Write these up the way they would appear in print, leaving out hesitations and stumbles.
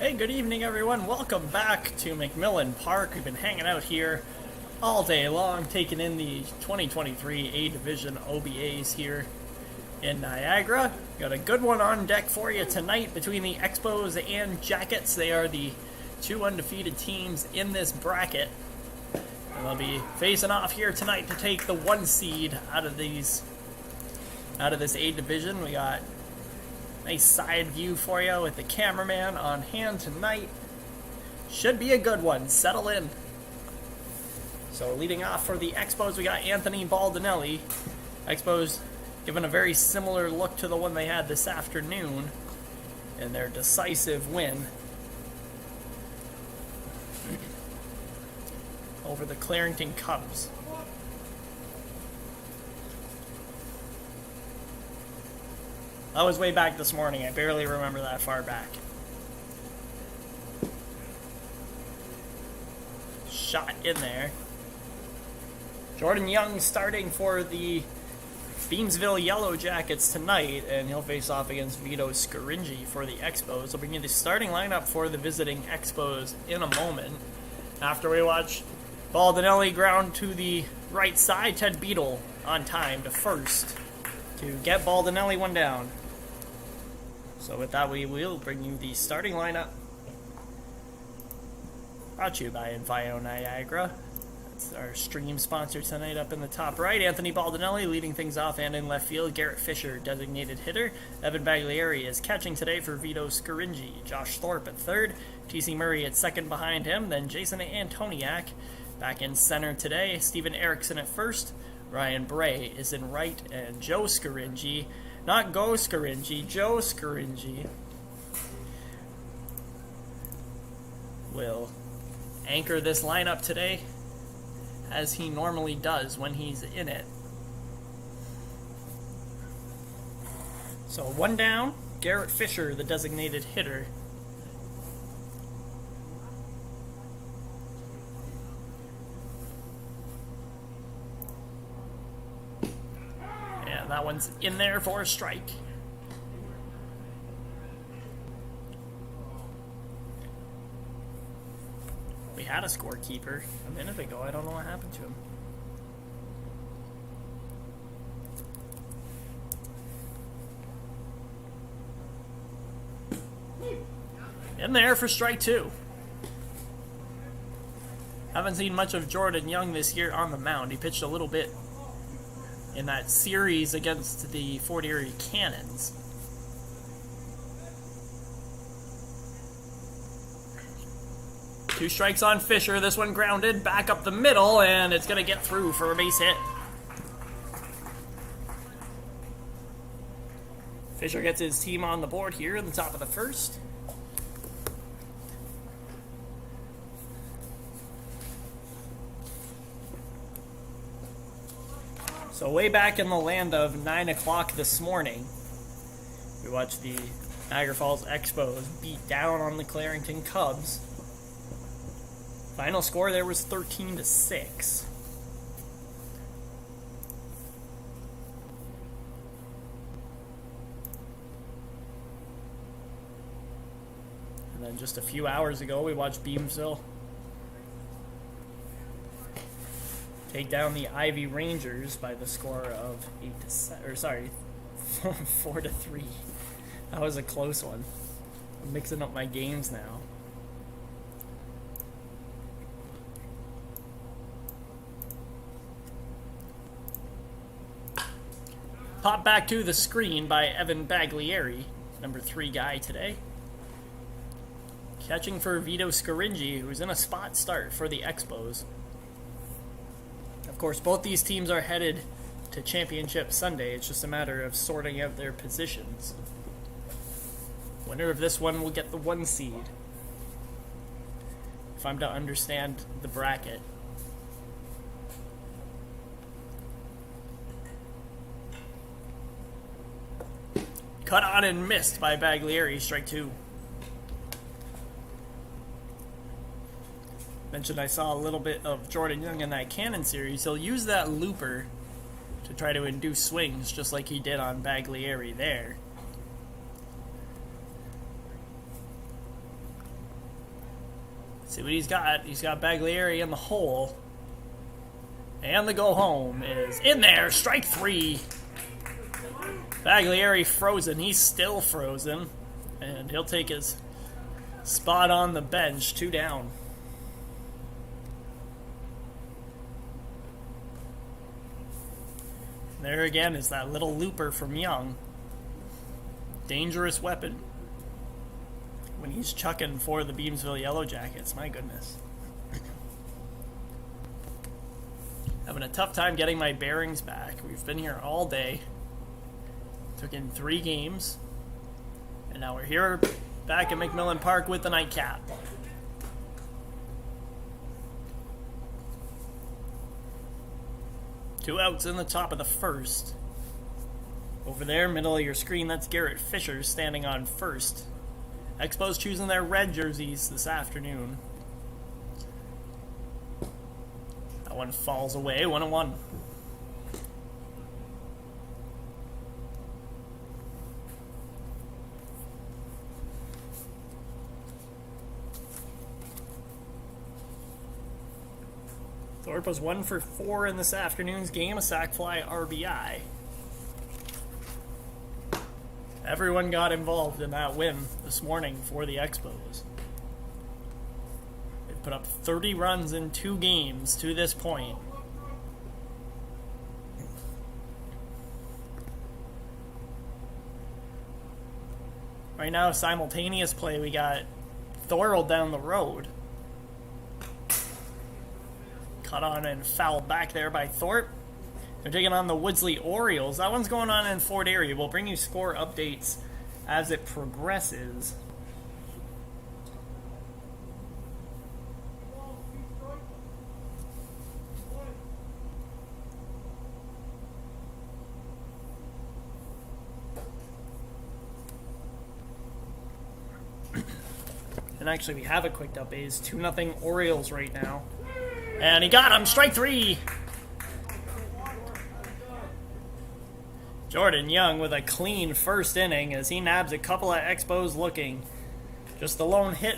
Hey, good evening everyone. Welcome back to McMillan Park. We've been hanging out here all day long, taking in the 2023 A Division OBAs here in Niagara. Got a good one on deck for you tonight between the Expos and Jackets. They are the two undefeated teams in this bracket. And they'll be facing off here tonight to take the 1 seed out of this A Division. We got nice side view for you with the cameraman on hand tonight. Should be a good one. Settle in. So leading off for the Expos, we got Anthony Baldinelli. Expos given a very similar look to the one they had this afternoon in their decisive win over the Clarington Cubs. I was way back this morning. I barely remember that far back. Shot in there. Jordan Young starting for the Beamsville Yellow Jackets tonight, and he'll face off against Vito Scaringi for the Expos. I'll bring you the starting lineup for the visiting Expos in a moment. After we watch Baldinelli ground to the right side, Ted Beadle on time to first to get Baldinelli one down. So with that, we will bring you the starting lineup. Brought to you by Envio Niagara. That's our stream sponsor tonight up in the top right. Anthony Baldinelli leading things off, and in left field, Garrett Fisher, designated hitter. Evan Baglieri is catching today for Vito Scaringi. Josh Thorpe at third. T.C. Murray at second behind him. Then Jason Antoniak back in center today. Steven Erickson at first. Ryan Bray is in right, and Joe Scaringi, not Go Scaringi, Joe Scaringi, will anchor this lineup today as he normally does when he's in it. So one down, Garrett Fisher, the designated hitter. That one's in there for a strike. We had a scorekeeper a minute ago. I don't know what happened to him. In there for strike two. Haven't seen much of Jordan Young this year on the mound. He pitched a little bit in that series against the Fort Erie Cannons. Two strikes on Fisher. This one grounded back up the middle, and it's going to get through for a base hit. Fisher gets his team on the board here in the top of the first. So way back in the land of 9 o'clock this morning, we watched the Niagara Falls Expos beat down on the Clarington Cubs. Final score there was 13-6. And then just a few hours ago, we watched Beamsville take down the Ivy Rangers by the score of 4-3. That was a close one. I'm mixing up my games now. Pop back to the screen by Evan Baglieri, number 3 guy today. Catching for Vito Scaringi, who's in a spot start for the Expos. Of course, both these teams are headed to Championship Sunday. It's just a matter of sorting out their positions. Winner of this one will get the 1 seed, if I'm to understand the bracket. Cut on and missed by Baglieri, strike 2. Mentioned I saw a little bit of Jordan Young in that Cannon series. He'll use that looper to try to induce swings, just like he did on Baglieri there. See what he's got. He's got Baglieri in the hole. And the go home is in there. Strike 3. Baglieri frozen. He's still frozen. And he'll take his spot on the bench. 2 down. There again is that little looper from Young. Dangerous weapon when he's chucking for the Beamsville Yellow Jackets. My goodness. Having a tough time getting my bearings back. We've been here all day. Took in 3 games. And now we're here back at McMillan Park with the nightcap. Two outs in the top of the first. Over there, middle of your screen, that's Garrett Fisher standing on first. Expos choosing their red jerseys this afternoon. That one falls away, 1-1. Thorpe was 1 for 4 in this afternoon's game, a sac fly RBI. Everyone got involved in that win this morning for the Expos. They've put up 30 runs in 2 games to this point. Right now, simultaneous play, we got Thorold down the road. Caught on and fouled back there by Thorpe. They're taking on the Woodsley Orioles. That one's going on in Fort Erie. We'll bring you score updates as it progresses. And actually, we have a quick update. It's 2-0 Orioles right now. And he got him. Strike 3. Jordan Young with a clean first inning as he nabs a couple of Expos looking. Just the lone hit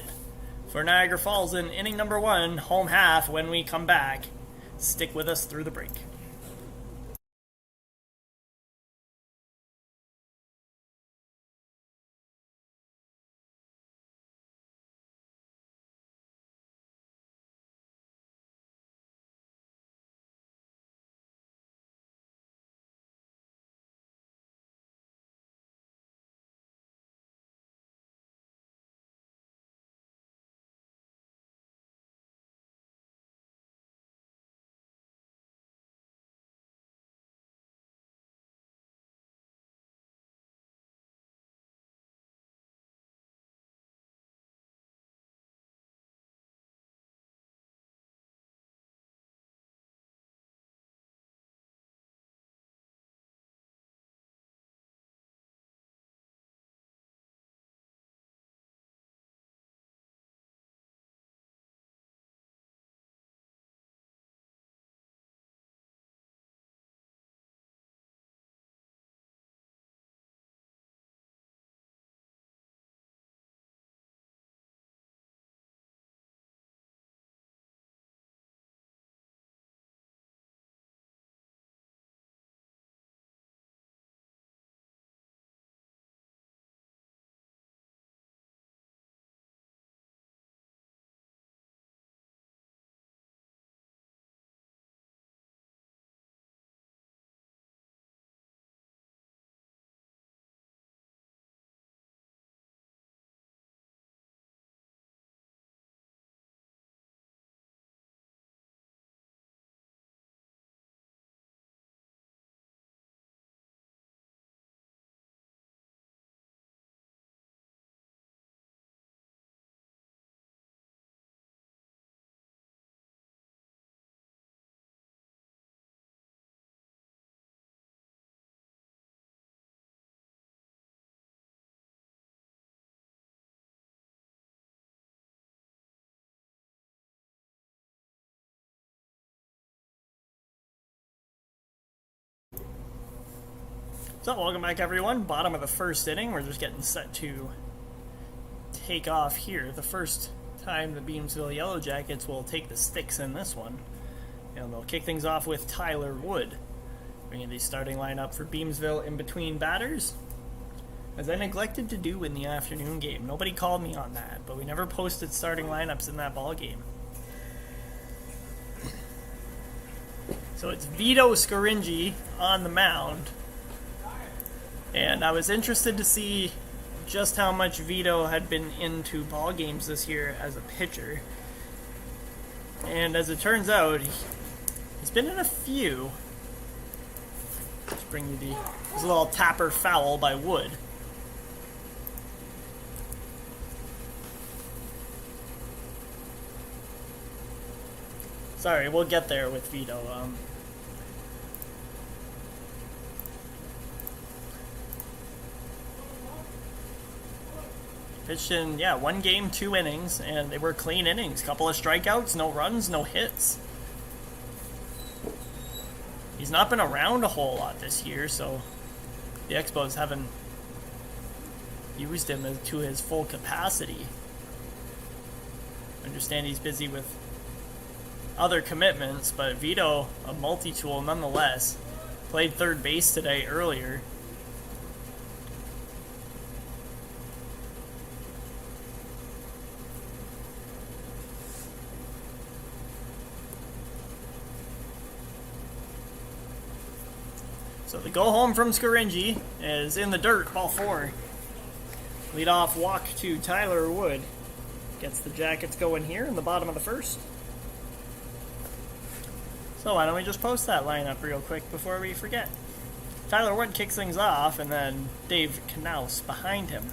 for Niagara Falls in inning number 1, home half. When we come back, stick with us through the break. So, welcome back everyone. Bottom of the first inning. We're just getting set to take off here. The first time the Beamsville Yellow Jackets will take the sticks in this one. And they'll kick things off with Tyler Wood, bringing the starting lineup for Beamsville in between batters. As I neglected to do in the afternoon game. Nobody called me on that, but we never posted starting lineups in that ball game. So it's Vito Scaringi on the mound. And I was interested to see just how much Vito had been into ball games this year as a pitcher. And as it turns out, he's been in a few. Just bring you this little tapper foul by Wood. Sorry, we'll get there with Vito. Pitched in, 1 game, 2 innings, and they were clean innings. Couple of strikeouts, no runs, no hits. He's not been around a whole lot this year, so the Expos haven't used him to his full capacity. I understand he's busy with other commitments, but Vito, a multi-tool nonetheless, played third base today earlier. So the go home from Scaringi is in the dirt, ball 4. Leadoff walk to Tyler Wood. Gets the Jackets going here in the bottom of the first. So why don't we just post that lineup real quick before we forget. Tyler Wood kicks things off, and then Dave Knaus behind him.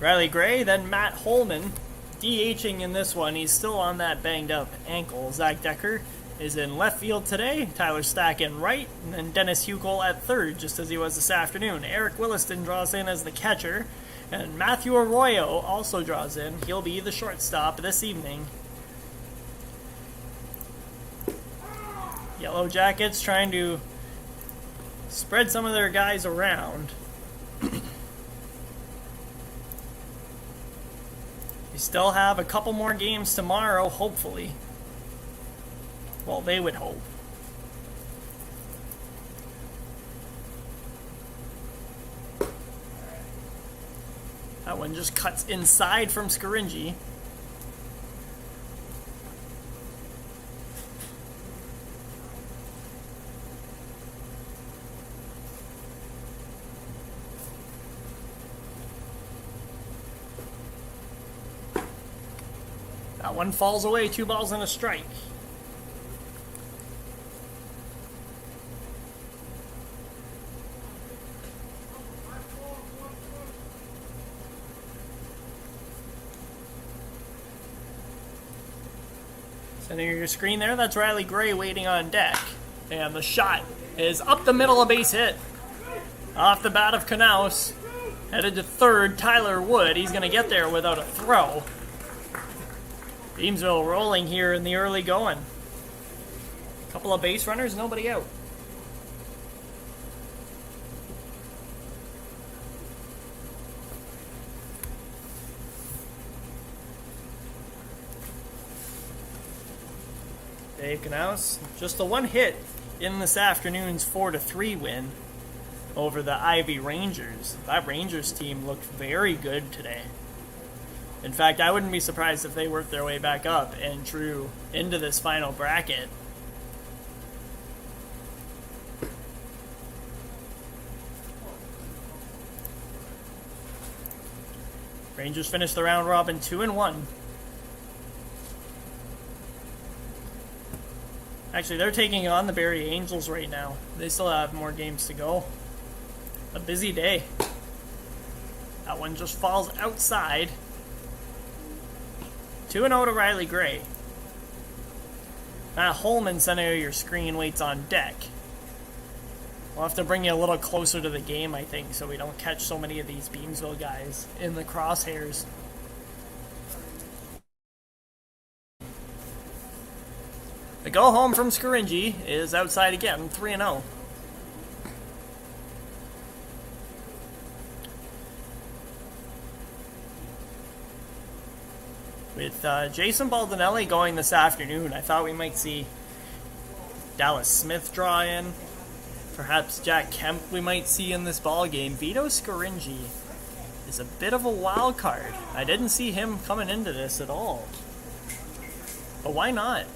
Riley Gray, then Matt Holman. DHing in this one, he's still on that banged up ankle. Zach Decker is in left field today. Tyler Stack in right, and then Dennis Huckel at third, just as he was this afternoon. Eric Williston draws in as the catcher, and Matthew Arroyo also draws in. He'll be the shortstop this evening. Yellow Jackets trying to spread some of their guys around. We still have a couple more games tomorrow, hopefully. Well, they would hope. That one just cuts inside from Scaringi. That one falls away, 2 balls and a strike. Center your screen there, that's Riley Gray waiting on deck. And the shot is up the middle, a base hit. Off the bat of Knaus. Headed to third, Tyler Wood. He's going to get there without a throw. Beamsville rolling here in the early going. Couple of base runners, nobody out. Dave Knaus, just the one hit in this afternoon's 4-3 win over the Ivy Rangers. That Rangers team looked very good today. In fact, I wouldn't be surprised if they worked their way back up and drew into this final bracket. Rangers finished the round robin 2-1. Actually, they're taking on the Barrie Angels right now. They still have more games to go. A busy day. That one just falls outside. 2-0 to Riley Gray. Matt Holman, center of your screen, waits on deck. We'll have to bring you a little closer to the game, I think, so we don't catch so many of these Beamsville guys in the crosshairs. The go home from Scaringi is outside again, 3-0. With Jason Baldinelli going this afternoon, I thought we might see Dallas Smith draw in. Perhaps Jack Kemp we might see in this ball game. Vito Scaringi is a bit of a wild card. I didn't see him coming into this at all. But why not?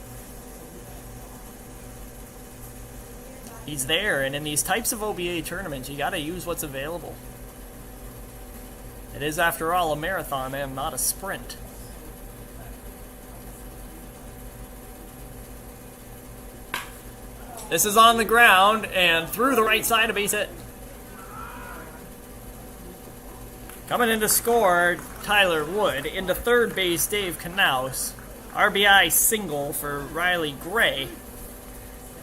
He's there, and in these types of OBA tournaments, you gotta use what's available. It is, after all, a marathon and not a sprint. This is on the ground and through the right side, a base hit. Coming in to score, Tyler Wood. Into third base, Dave Knaus. RBI single for Riley Gray.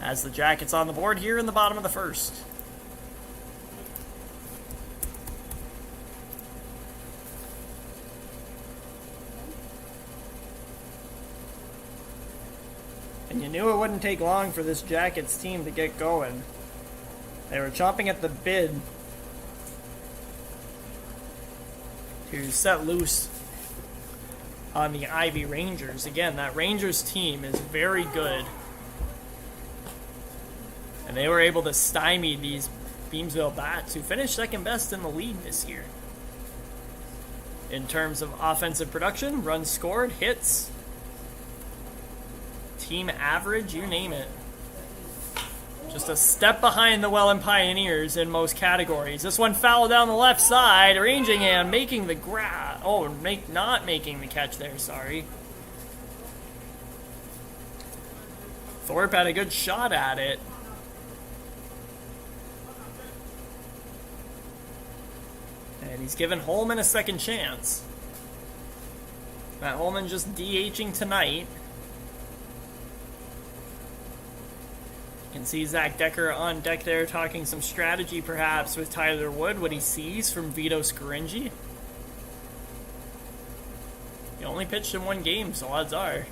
As the Jackets on the board here in the bottom of the first. And you knew it wouldn't take long for this Jackets team to get going. They were chomping at the bit to set loose on the Ivy Rangers. Again, that Rangers team is very good. And they were able to stymie these Beamsville Bats, who finished second best in the league this year. In terms of offensive production, runs scored, hits, team average, you name it. Just a step behind the Welland Pioneers in most categories. This one fouled down the left side, arranging and making the not making the catch there, sorry. Thorpe had a good shot at it. And he's given Holman a second chance. Matt Holman just DHing tonight. You can see Zach Decker on deck there talking some strategy perhaps with Tyler Wood, what he sees from Vito Scaringi. He only pitched in one game, so odds are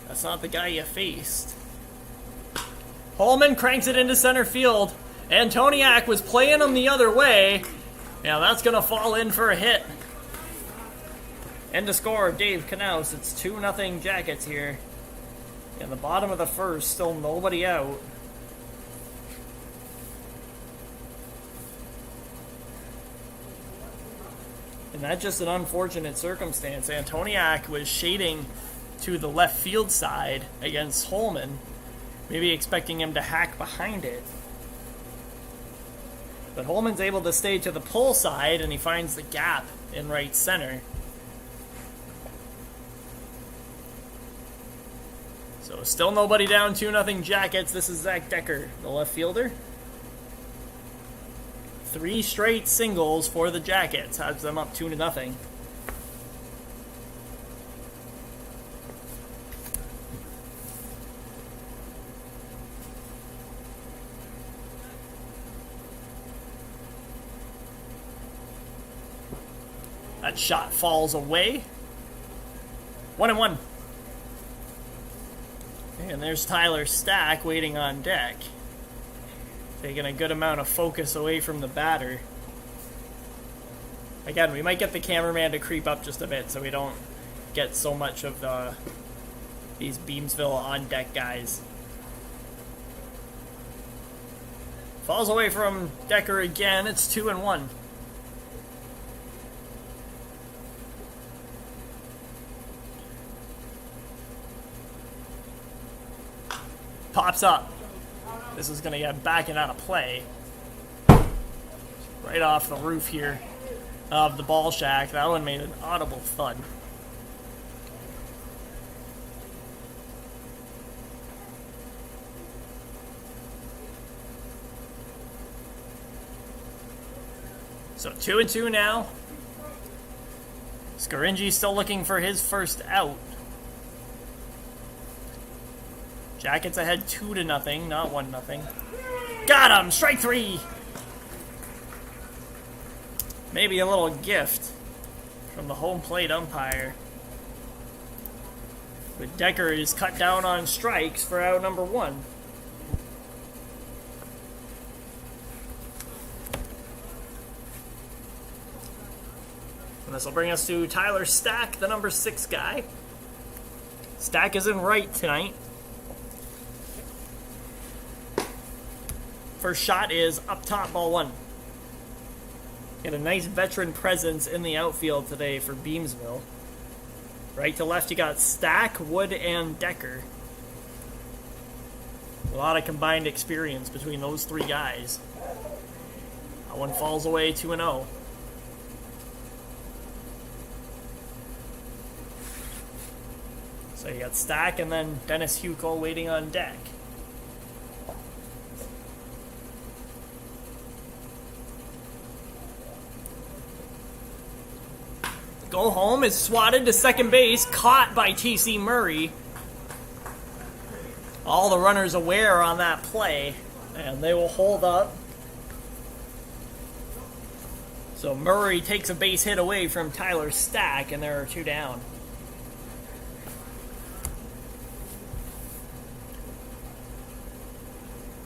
that's not the guy you faced. Holman cranks it into center field. Antoniak was playing him the other way. Now that's going to fall in for a hit. End of score, Dave Knaus. It's 2-0 Jackets here. In the bottom of the first, still nobody out. And that's just an unfortunate circumstance. Antoniak was shading to the left field side against Holman, maybe expecting him to hack behind it. But Holman's able to stay to the pull side, and he finds the gap in right center. So still nobody down, 2-0 Jackets. This is Zach Decker, the left fielder. 3 straight singles for the Jackets. Has them up 2-0. That shot falls away. 1-1. And there's Tyler Stack waiting on deck. Taking a good amount of focus away from the batter. Again, we might get the cameraman to creep up just a bit so we don't get so much of these Beamsville on deck guys. Falls away from Decker again. It's 2-1. Pops up. This is going to get back and out of play. Right off the roof here of the ball shack. That one made an audible thud. So 2-2 now. Scaringi still looking for his first out. Jackets ahead 2-0, not 1-0. Got him! Strike 3! Maybe a little gift from the home plate umpire. But Decker is cut down on strikes for out number 1. And this will bring us to Tyler Stack, the number 6 guy. Stack is in right tonight. First shot is up top, ball 1. Got a nice veteran presence in the outfield today for Beamsville. Right to left, you got Stack, Wood, and Decker. A lot of combined experience between those 3 guys. That one falls away 2-0. So you got Stack and then Dennis Huckel waiting on deck. Go home is swatted to second base, caught by T.C. Murray. All the runners aware on that play, and they will hold up. So Murray takes a base hit away from Tyler Stack, and there are 2 down.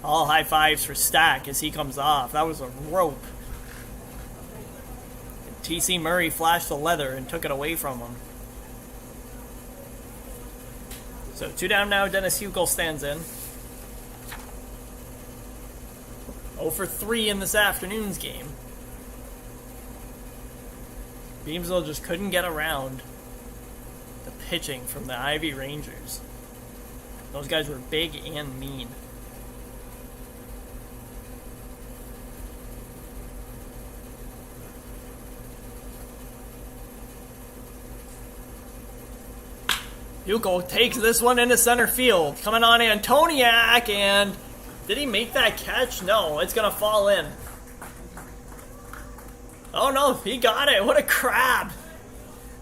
All high fives for Stack as he comes off. That was a rope. T.C. Murray flashed the leather and took it away from him. So 2 down now, Dennis Huckel stands in. 0 for 3 in this afternoon's game. Beamsville just couldn't get around the pitching from the Ivy Rangers. Those guys were big and mean. Huckel takes this one into center field. Coming on Antoniak, and did he make that catch? No, it's going to fall in. Oh no, he got it. What a crab.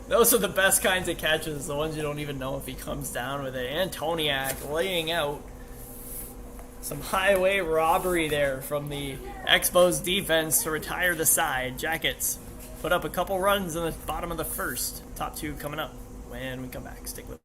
Those are the best kinds of catches, the ones you don't even know if he comes down with it. Antoniak laying out some highway robbery there from the Expos defense to retire the side. Jackets put up a couple runs in the bottom of the first. Top 2 coming up when we come back. Stick with it.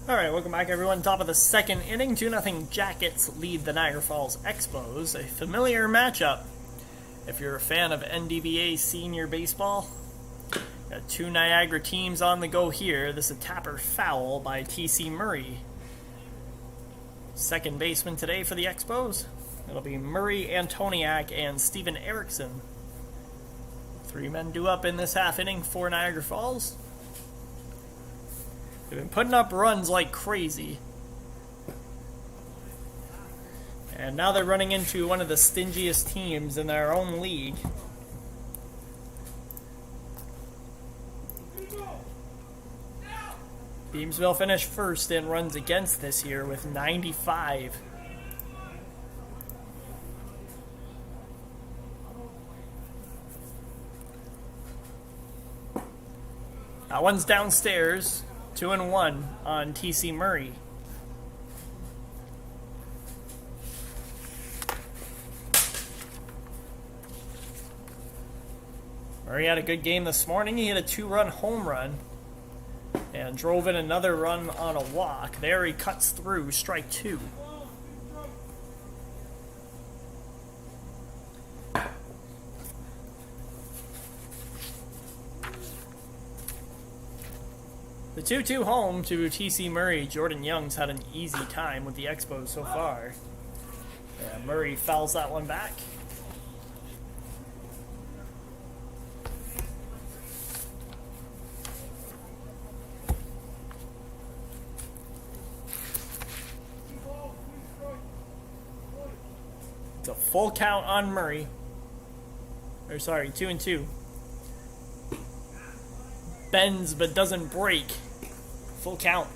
Alright, welcome back everyone. Top of the second inning, 2-0 Jackets lead the Niagara Falls Expos. A familiar matchup if you're a fan of NDBA senior baseball. Got 2 Niagara teams on the go here. This is a tapper foul by T.C. Murray. Second baseman today for the Expos. It'll be Murray, Antoniak, and Steven Erickson. 3 men due up in this half inning for Niagara Falls. They've been putting up runs like crazy. And now they're running into one of the stingiest teams in their own league. Beamsville finished first in runs against this year with 95. That one's downstairs, 2-1 on TC Murray. Murray had a good game this morning. He hit a 2-run home run and drove in another run on a walk. There he cuts through, strike 2. The 2-2 home to TC Murray. Jordan Young's had an easy time with the Expos so far. Yeah, Murray fouls that one back. It's a full count on Murray. Or sorry, 2-2. Bends but doesn't break. Full count.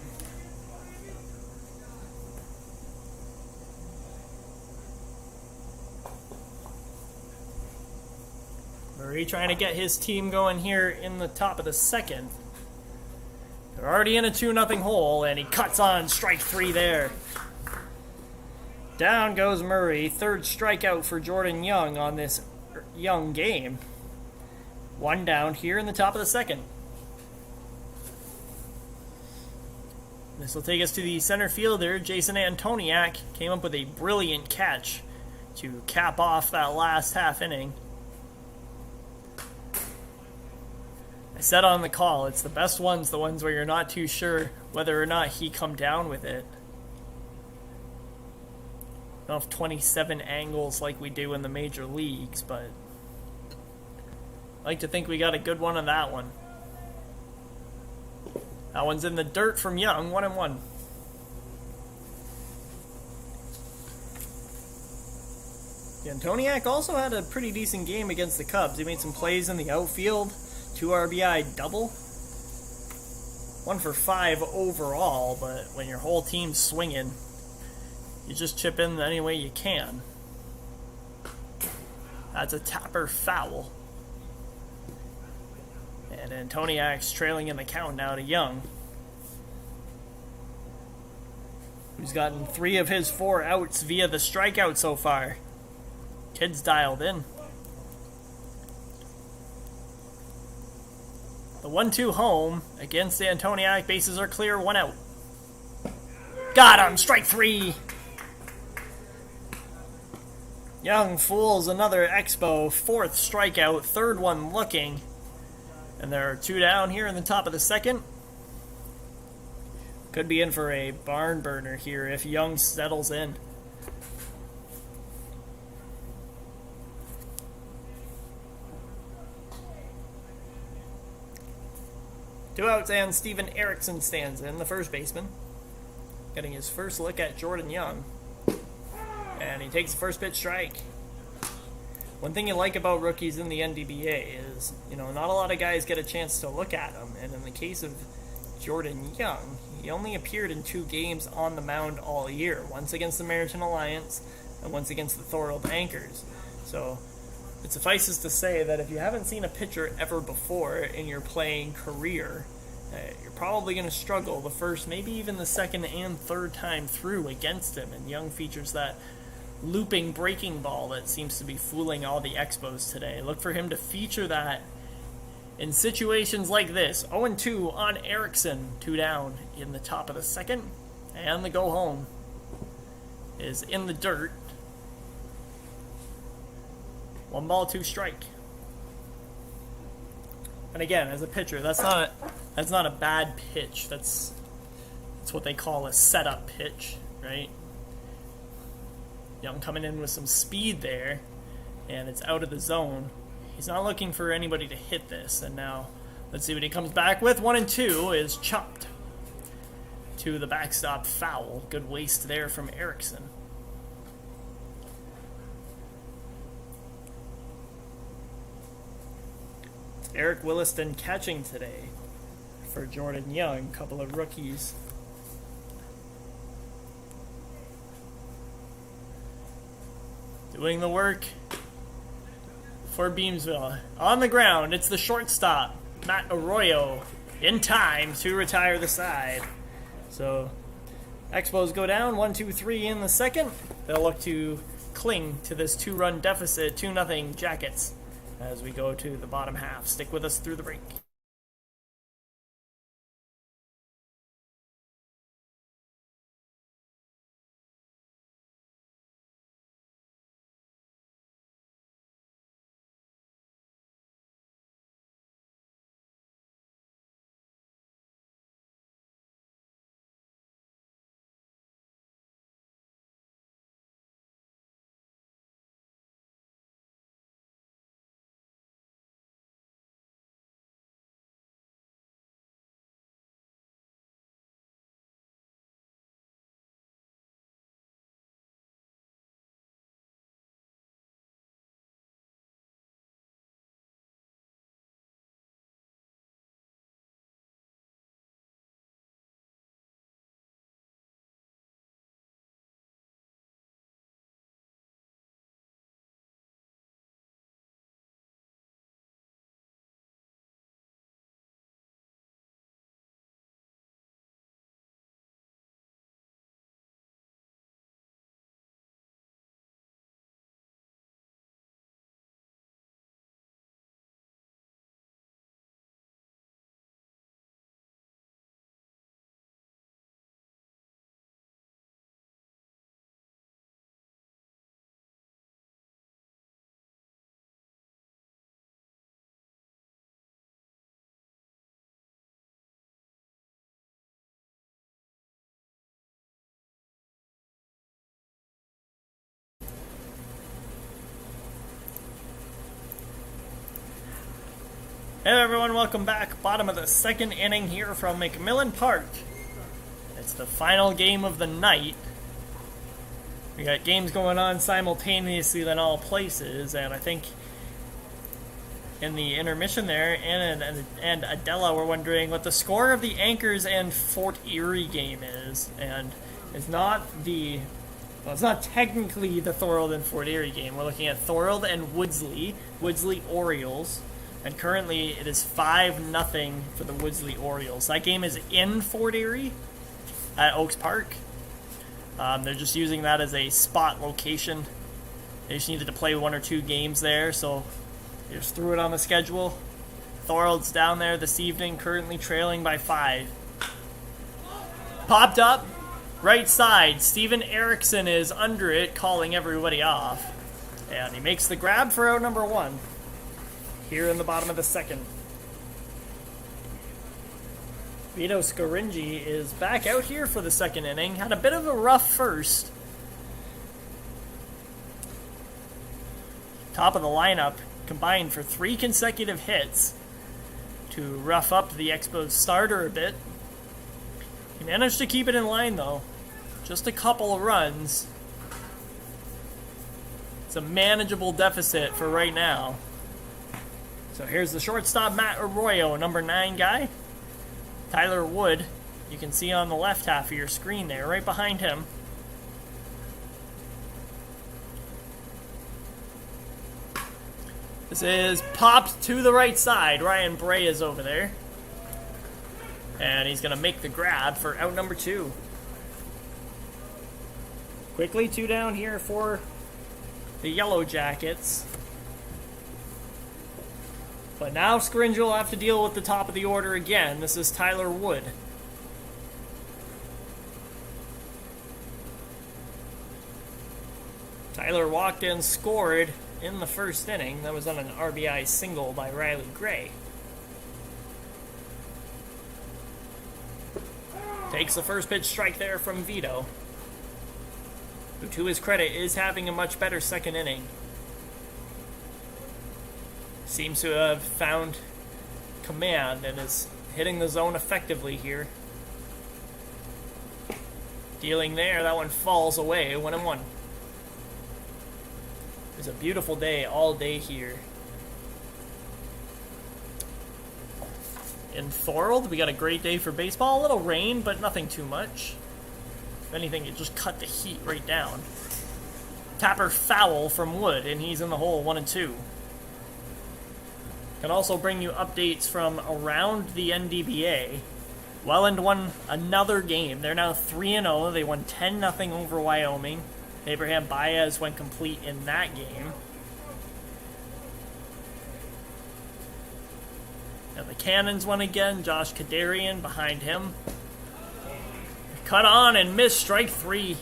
Murray trying to get his team going here in the top of the second. They're already in a 2-0 hole, and he cuts on strike 3 there. Down goes Murray. Third strikeout for Jordan Young on this Young game. One down here in the top of the second. This will take us to the center fielder, Jason Antoniak. Came up with a brilliant catch to cap off that last half inning. I said on the call, it's the best ones, the ones where you're not too sure whether or not he come down with it. Not 27 angles like we do in the major leagues, but I like to think we got a good one on that one. That one's in the dirt from Young, 1-1. Antoniak also had a pretty decent game against the Cubs. He made some plays in the outfield, 2 RBI double. 1 for 5 overall, but when your whole team's swinging, you just chip in any way you can. That's a tapper foul. And Antoniak's trailing in the count now to Young, who's gotten 3 of his 4 outs via the strikeout so far. Kid's dialed in. The 1-2 home against Antoniak. Bases are clear, 1 out. Got him! Strike 3! Young fools another Expo. 4th strikeout, 3rd one looking. And there are 2 down here in the top of the second. Could be in for a barn burner here if Young settles in. Two outs and Steven Erickson stands in, the first baseman. Getting his first look at Jordan Young. And he takes the first pitch strike. One thing you like about rookies in the NDBA is, not a lot of guys get a chance to look at them. And in the case of Jordan Young, he only appeared in 2 games on the mound all year. Once against the Meriton Alliance and once against the Thorold Anchors. So it suffices to say that if you haven't seen a pitcher ever before in your playing career, you're probably going to struggle the first, maybe even the second and third time through against him. And Young features that looping breaking ball that seems to be fooling all the Expos today. Look for him to feature that in situations like this. 0-2 on Erickson, 2 down in the top of the second, and the go home is in the dirt. 1 ball, 2 strike. And again, as a pitcher, that's not a bad pitch. That's what they call a setup pitch, right? Young coming in with some speed there, and it's out of the zone. He's not looking for anybody to hit this, and now let's see what he comes back with. 1-2 is chopped to the backstop foul. Good waste there from Erickson. Eric Williston catching today for Jordan Young, couple of rookies. Doing the work for Beamsville. On the ground, it's the shortstop, Matt Arroyo, in time to retire the side. So, Expos go down 1-2-3 in the second. They'll look to cling to this 2-run deficit, 2-0 Jackets, as we go to the bottom half. Stick with us through the break. Hey everyone, welcome back. Bottom of the second inning here from McMillan Park. It's the final game of the night. We got games going on simultaneously in all places, and I think in the intermission there, Anna and Adela were wondering what the score of the Anchors and Fort Erie game is, and it's not technically the Thorold and Fort Erie game. We're looking at Thorold and Woodsley Orioles. And currently it is 5-0 for the Woodsley Orioles. That game is in Fort Erie at Oaks Park. They're just using that as a spot location. They just needed to play 1 or 2 games there, so they just threw it on the schedule. Thorold's down there this evening, currently trailing by 5. Popped up, right side. Steven Erickson is under it, calling everybody off. And he makes the grab for out number 1. Here in the bottom of the second. Vito Scaringi is back out here for the second inning. Had a bit of a rough first. Top of the lineup combined for 3 consecutive hits to rough up the Expos starter a bit. He managed to keep it in line though. Just a couple of runs. It's a manageable deficit for right now. So here's the shortstop, Matt Arroyo, number 9 guy. Tyler Wood, you can see on the left half of your screen there, right behind him. This is popped to the right side. Ryan Bray is over there. And he's going to make the grab for out number 2. Quickly 2 down here for the Yellow Jackets. But now Scaringi will have to deal with the top of the order again. This is Tyler Wood. Tyler walked in, scored in the first inning. That was on an RBI single by Riley Gray. Takes the first pitch strike there from Vito, who to his credit is having a much better second inning. Seems to have found command and is hitting the zone effectively here. Dealing there, that one falls away, 1-1. It's a beautiful day all day here. in Thorold. We got a great day for baseball. A little rain, but nothing too much. If anything, it just cut the heat right down. Tapper foul from Wood, and he's in the hole, 1-2. Can also bring you updates from around the NDBA. Welland won another game. They're now 3-0. They won 10-0 over Wyoming. Abraham Baez went complete in that game. And the Cannons won again. Josh Kadarian behind him. Cut on and missed, strike 3.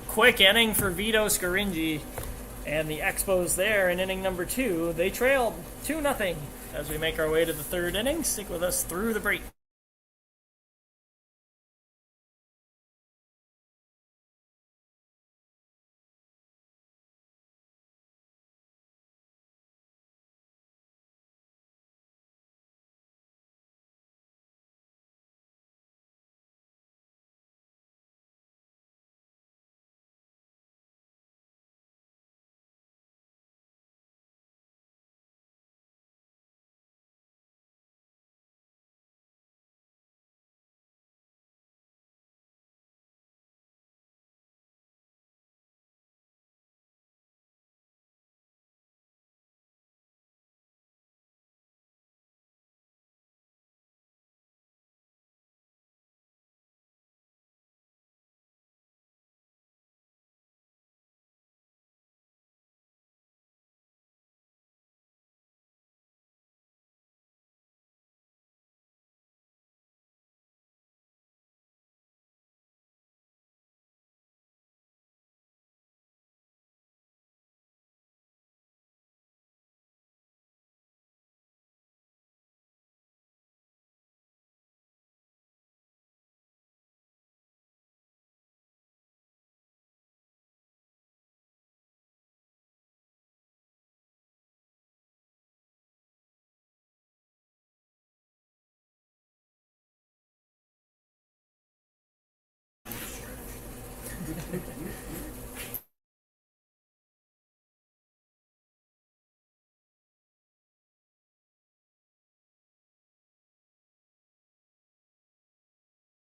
Quick inning for Vito Scaringi. And the Expos there in inning number 2. They trailed 2-0 as we make our way to the third inning. Stick with us through the break.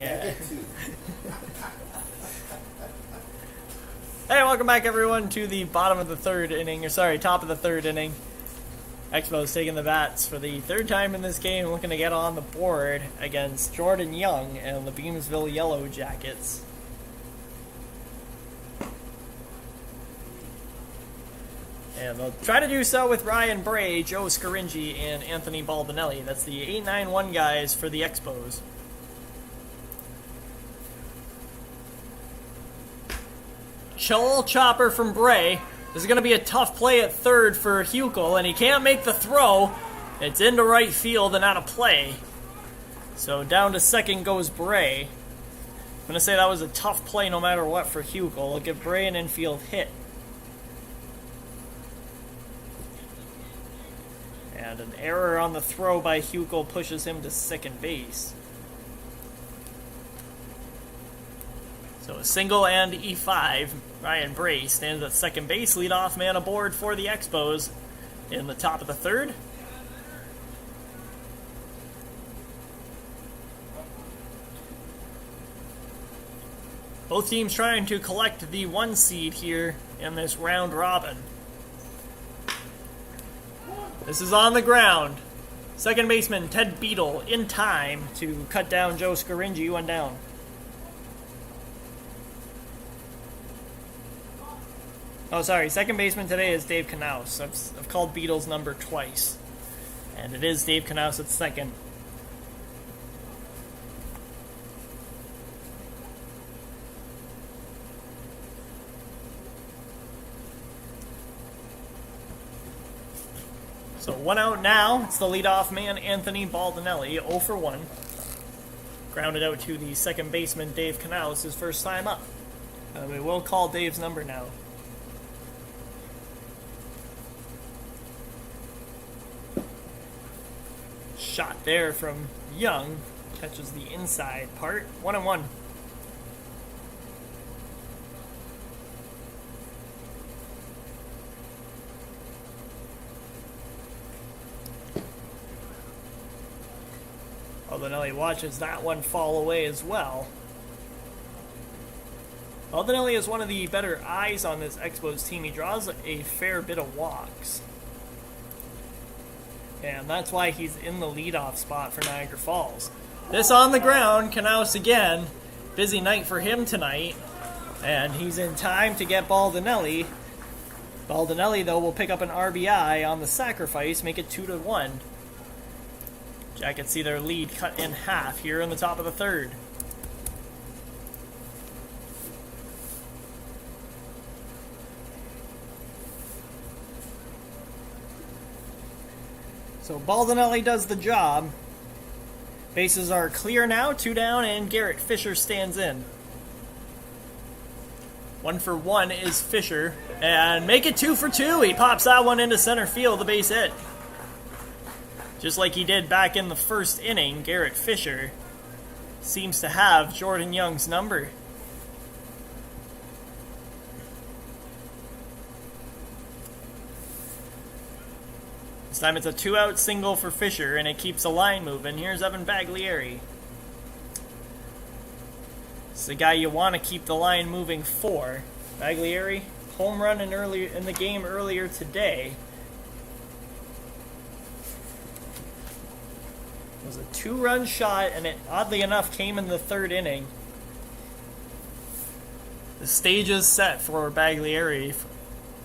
Yeah. Hey, welcome back everyone to the bottom of the third inning, or sorry, top of the third inning. Expos taking the bats for the third time in this game, looking to get on the board against Jordan Young and the Beamsville Yellow Jackets. And they'll try to do so with Ryan Bray, Joe Scaringi, and Anthony Baldinelli. That's the 8-9-1 guys for the Expos. Chill chopper from Bray. This is going to be a tough play at third for Hukel, and he can't make the throw. It's into right field and out of play. So down to second goes Bray. I'm going to say that was a tough play no matter what for Hukel. We'll give Bray an infield hit. And an error on the throw by Hukel pushes him to second base. So a single and E5. Ryan Bray stands at second base. Leadoff man aboard for the Expos in the top of the third. Both teams trying to collect the 1 seed here in this round robin. This is on the ground. Second baseman Ted Beadle in time to cut down Joe Scaringi, 1 down. Oh, sorry. Second baseman today is Dave Knaus. I've called Beadle's number twice. And it is Dave Knaus at second. So 1 out now. It's the leadoff man, Anthony Baldinelli, 0 for 1. Grounded out to the second baseman, Dave Knaus, his first time up. We will call Dave's number now. Shot there from Young. Catches the inside part. 1-1. Baldinelli watches that one fall away as well. Baldinelli is one of the better eyes on this Expos team. He draws a fair bit of walks. And that's why he's in the leadoff spot for Niagara Falls. This on the ground, Knaus again. Busy night for him tonight. And he's in time to get Baldinelli. Baldinelli, though, will pick up an RBI on the sacrifice, make it 2-1. Jackets see their lead cut in half here in the top of the third. So Baldinelli does the job. Bases are clear now, 2 down, and Garrett Fisher stands in. 1 for 1 is Fisher, and make it 2 for 2. He pops that one into center field, the base hit. Just like he did back in the first inning, Garrett Fisher seems to have Jordan Young's number. This time it's a 2-out single for Fisher, and it keeps the line moving. Here's Evan Baglieri. It's the guy you want to keep the line moving for. Baglieri, home run in the game earlier today. It was a 2-run shot, and it, oddly enough, came in the third inning. The stage is set for Baglieri,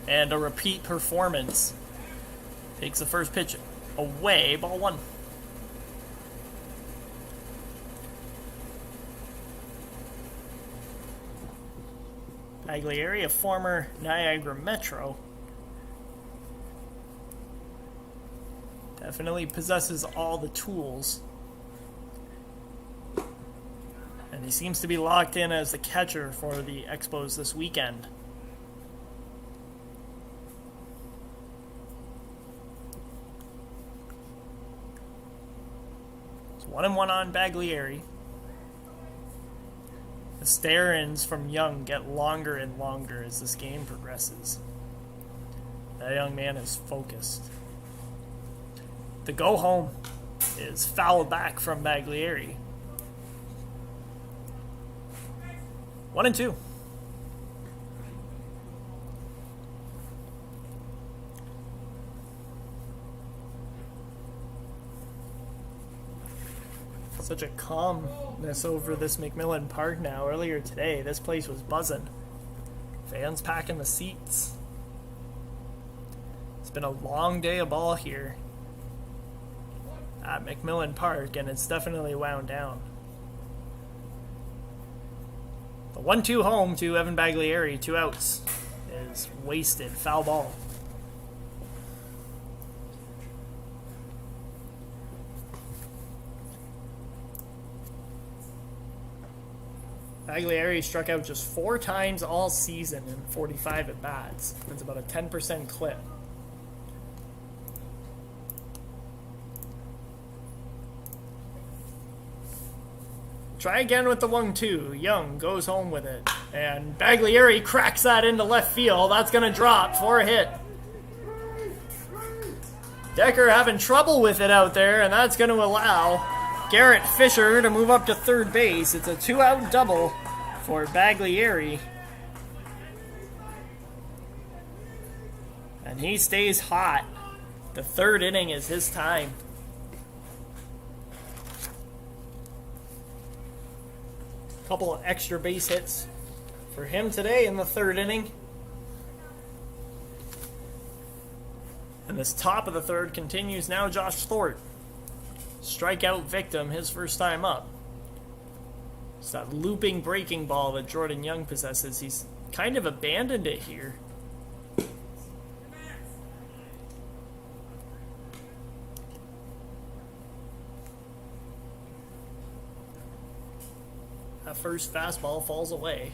and a repeat performance. Takes the first pitch away, ball 1. Baglieri, a former Niagara Metro. Definitely possesses all the tools. And he seems to be locked in as the catcher for the Expos this weekend. It's 1-1 on Baglieri. The stare-ins from Young get longer and longer as this game progresses. That young man is focused. The go-home is fouled back from Baglieri. 1-2. Such a calmness over this McMillan Park now. Earlier today, this place was buzzing. Fans packing the seats. It's been a long day of ball here at McMillan Park, and it's definitely wound down. The 1-2 home to Evan Baglieri, 2 outs, is wasted. Foul ball. Baglieri struck out just 4 times all season in 45 at-bats. That's about a 10% clip. Try again with the 1-2. Young goes home with it. And Baglieri cracks that into left field. That's going to drop for a hit. Decker having trouble with it out there, and that's going to allow Garrett Fisher to move up to third base. It's a 2-out double for Baglieri. And he stays hot. The third inning is his time. Couple of extra base hits for him today in the third inning. And this top of the third continues now. Josh Thorold, strikeout victim, his first time up. It's that looping breaking ball that Jordan Young possesses. He's kind of abandoned it here. That first fastball falls away.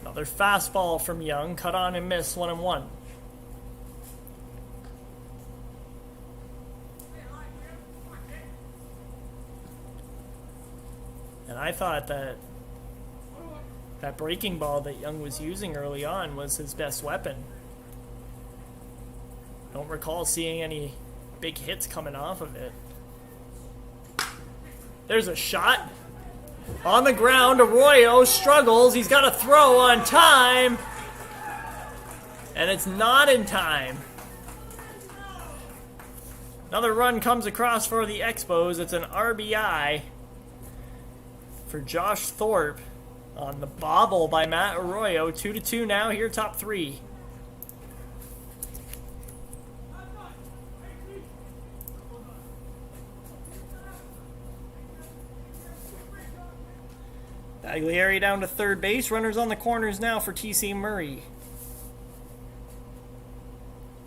Another fastball from Young, cut on and miss, 1-1. And I thought that That breaking ball that Young was using early on was his best weapon. Don't recall seeing any big hits coming off of it. There's a shot. On the ground, Arroyo struggles. He's got a throw on time. And it's not in time. Another run comes across for the Expos. It's an RBI for Josh Thorpe on the bobble by Matt Arroyo. 2-2 now here, top three. Baglieri down to third base. Runners on the corners now for T.C. Murray.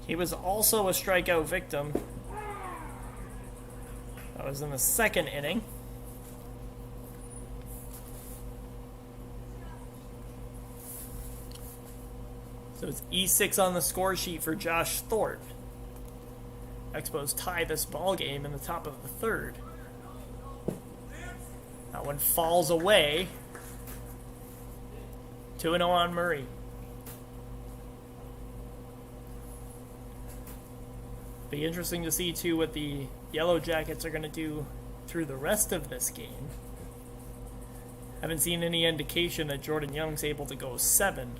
He was also a strikeout victim. That was in the second inning. So it's E6 on the score sheet for Josh Thorpe. Expos tie this ball game in the top of the third. That one falls away. 2-0 on Murray. Be interesting to see, too, what the Yellow Jackets are going to do through the rest of this game. Haven't seen any indication that Jordan Young's able to go 7.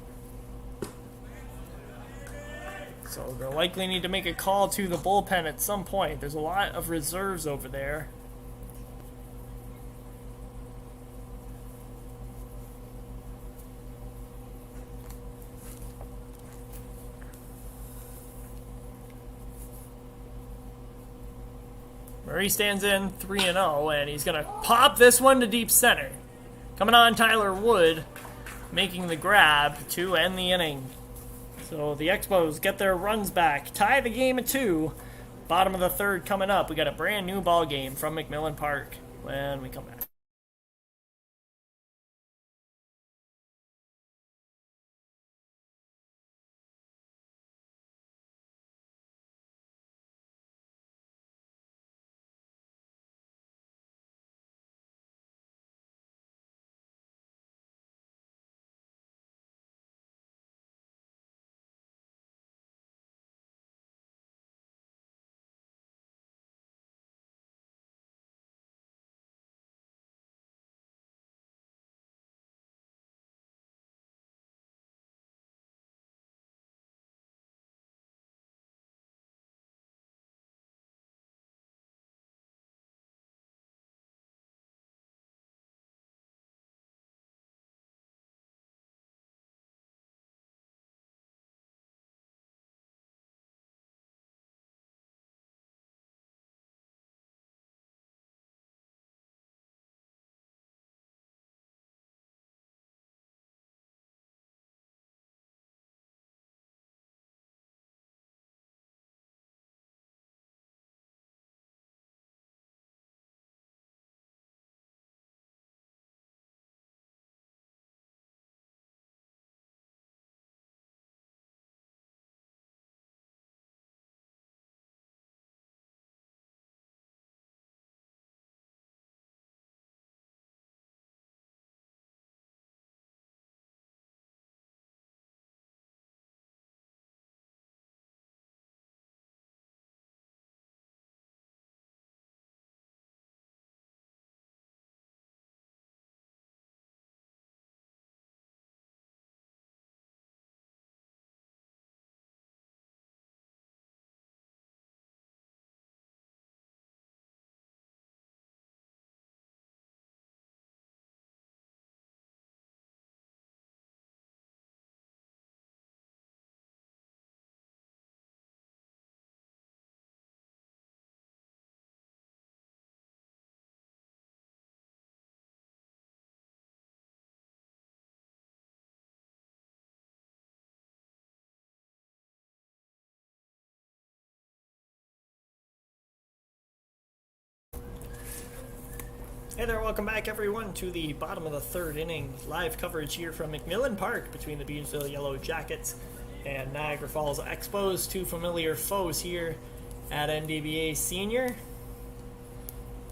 So they'll likely need to make a call to the bullpen at some point. There's a lot of reserves over there. Murray stands in 3-0, and he's going to pop this one to deep center. Coming on, Tyler Wood, making the grab to end the inning. So the Expos get their runs back, tie the game at 2. Bottom of the third coming up. We got a brand new ball game from McMillan Park when we come back. Hey there, welcome back everyone to the bottom of the third inning. Live coverage here from McMillan Park between the Beamsville Yellow Jackets and Niagara Falls Expos, two familiar foes here at NDBA Senior.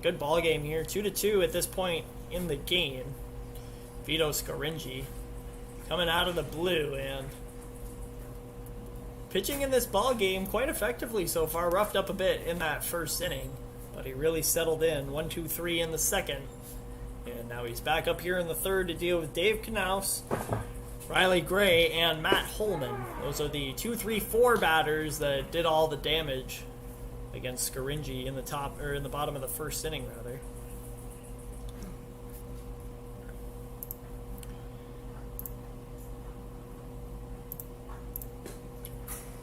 Good ball game here, 2-2 at this point in the game. Vito Scaringi coming out of the blue and pitching in this ball game quite effectively so far. Roughed up a bit in that first inning, but he really settled in. 1-2-3 in the second, and now he's back up here in the third to deal with Dave Knaus, Riley Gray, and Matt Holman. Those are the 2-3-4 batters that did all the damage against Scaringi in the bottom of the first inning, rather.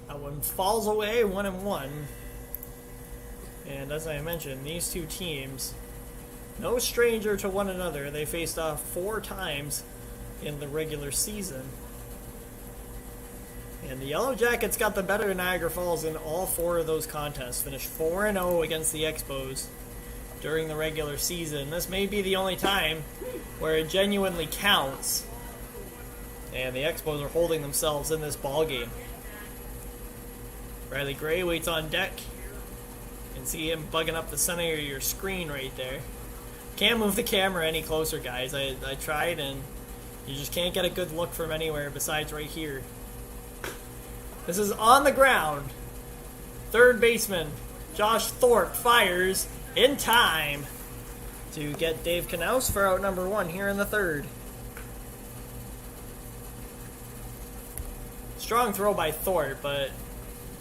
That one falls away, 1-1. And as I mentioned, these two teams, no stranger to one another. They faced off 4 times in the regular season. And the Yellow Jackets got the better of Niagara Falls in all 4 of those contests. Finished 4-0 against the Expos during the regular season. This may be the only time where it genuinely counts. And the Expos are holding themselves in this ball game. Riley Gray waits on deck. You can see him bugging up the center of your screen right there. Can't move the camera any closer, guys. I tried, and you just can't get a good look from anywhere besides right here. This is on the ground. Third baseman Josh Thorpe fires in time to get Dave Knaus for out number 1 here in the third. Strong throw by Thorpe, but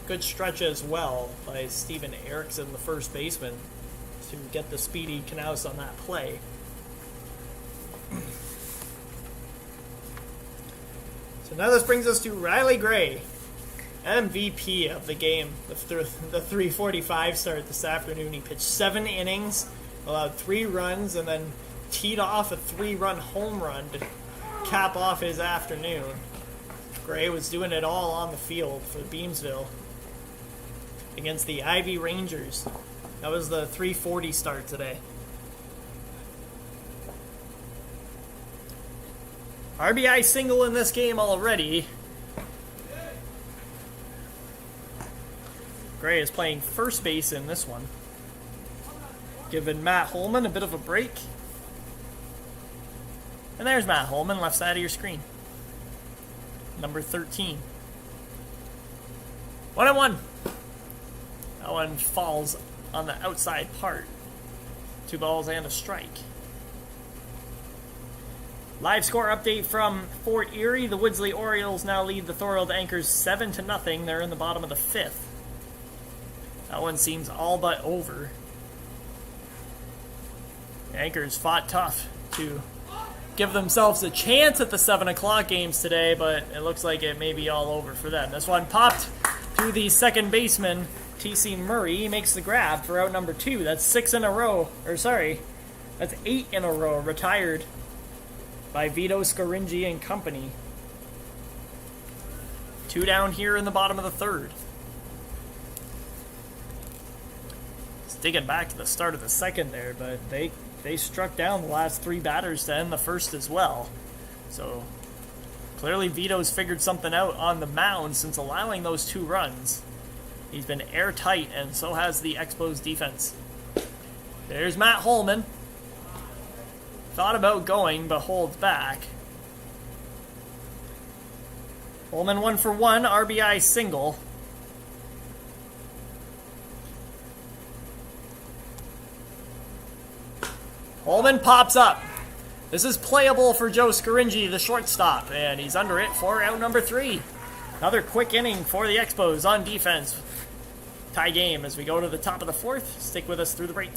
good stretch as well by Steven Erickson, the first baseman, to get the speedy Knaus on that play. So now this brings us to Riley Gray, MVP of the game, the 3:45 start this afternoon. He pitched 7 innings, allowed 3 runs, and then teed off a 3-run home run to cap off his afternoon. Gray was doing it all on the field for Beamsville against the Ivy Rangers. That was the 3:40 start today. RBI single in this game already. Gray is playing first base in this one, giving Matt Holman a bit of a break. And there's Matt Holman, left side of your screen. Number 13. 1-1. That one falls on the outside part. 2 balls and a strike. Live score update from Fort Erie. The Woodsley Orioles now lead the Thorold Anchors 7-0. They're in the bottom of the 5th. That one seems all but over. The Anchors fought tough to give themselves a chance at the 7 o'clock games today, but it looks like it may be all over for them. This one popped to the second baseman, T.C. Murray. He makes the grab for out number 2. That's 6 in a row. That's 8 in a row retired by Vito Scaringi and company. 2 down here in the bottom of the third. Digging back to the start of the second there, but they struck down the last 3 batters to end the first as well. So clearly Vito's figured something out on the mound since allowing those 2 runs. He's been airtight, and so has the Expos defense. There's Matt Holman. Thought about going, but holds back. Holman 1 for 1, RBI single. Holman pops up. This is playable for Joe Scaringi, the shortstop, and he's under it for out number 3. Another quick inning for the Expos on defense. Tie game as we go to the top of the 4th. Stick with us through the break.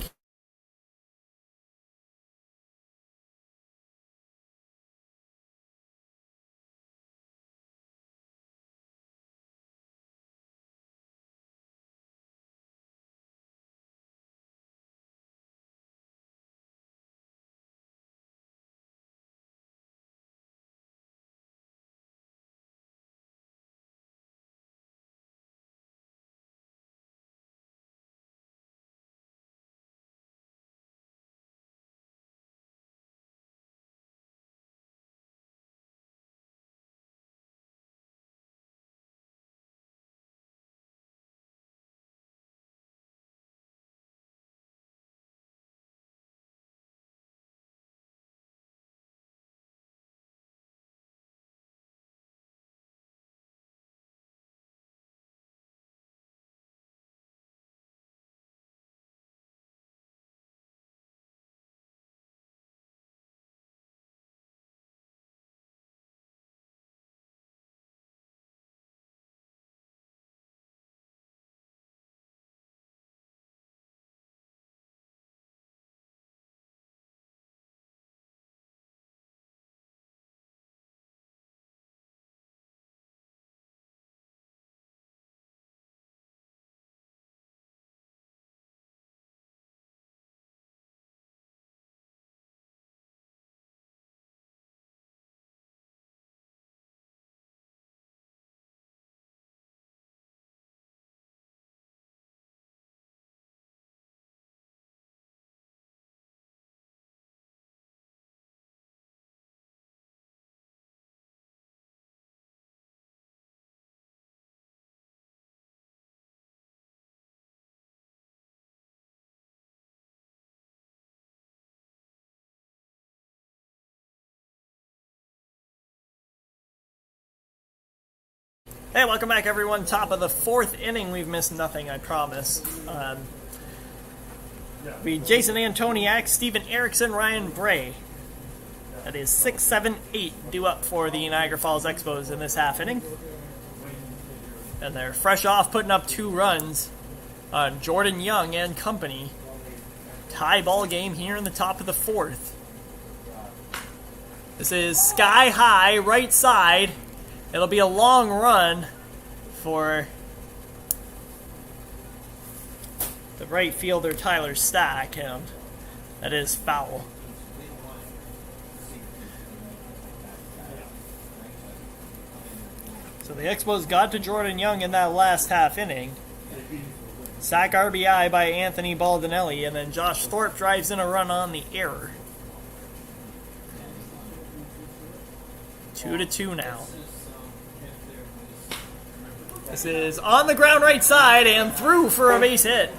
Hey, welcome back, everyone. Top of the 4th inning. We've missed nothing, I promise. We Jason Antoniak, Steven Erickson, Ryan Bray. That is 6, 7, 8 due up for the Niagara Falls Expos in this half inning. And they're fresh off putting up 2 runs on Jordan Young and company. Tie ball game here in the top of the 4th. This is sky high, right side. It'll be a long run for the right fielder Tyler Stack, and that is foul. So the Expos got to Jordan Young in that last half inning. Sack RBI by Anthony Baldinelli, and then Josh Thorpe drives in a run on the error. 2-2 now. This is on the ground right side and through for a base hit.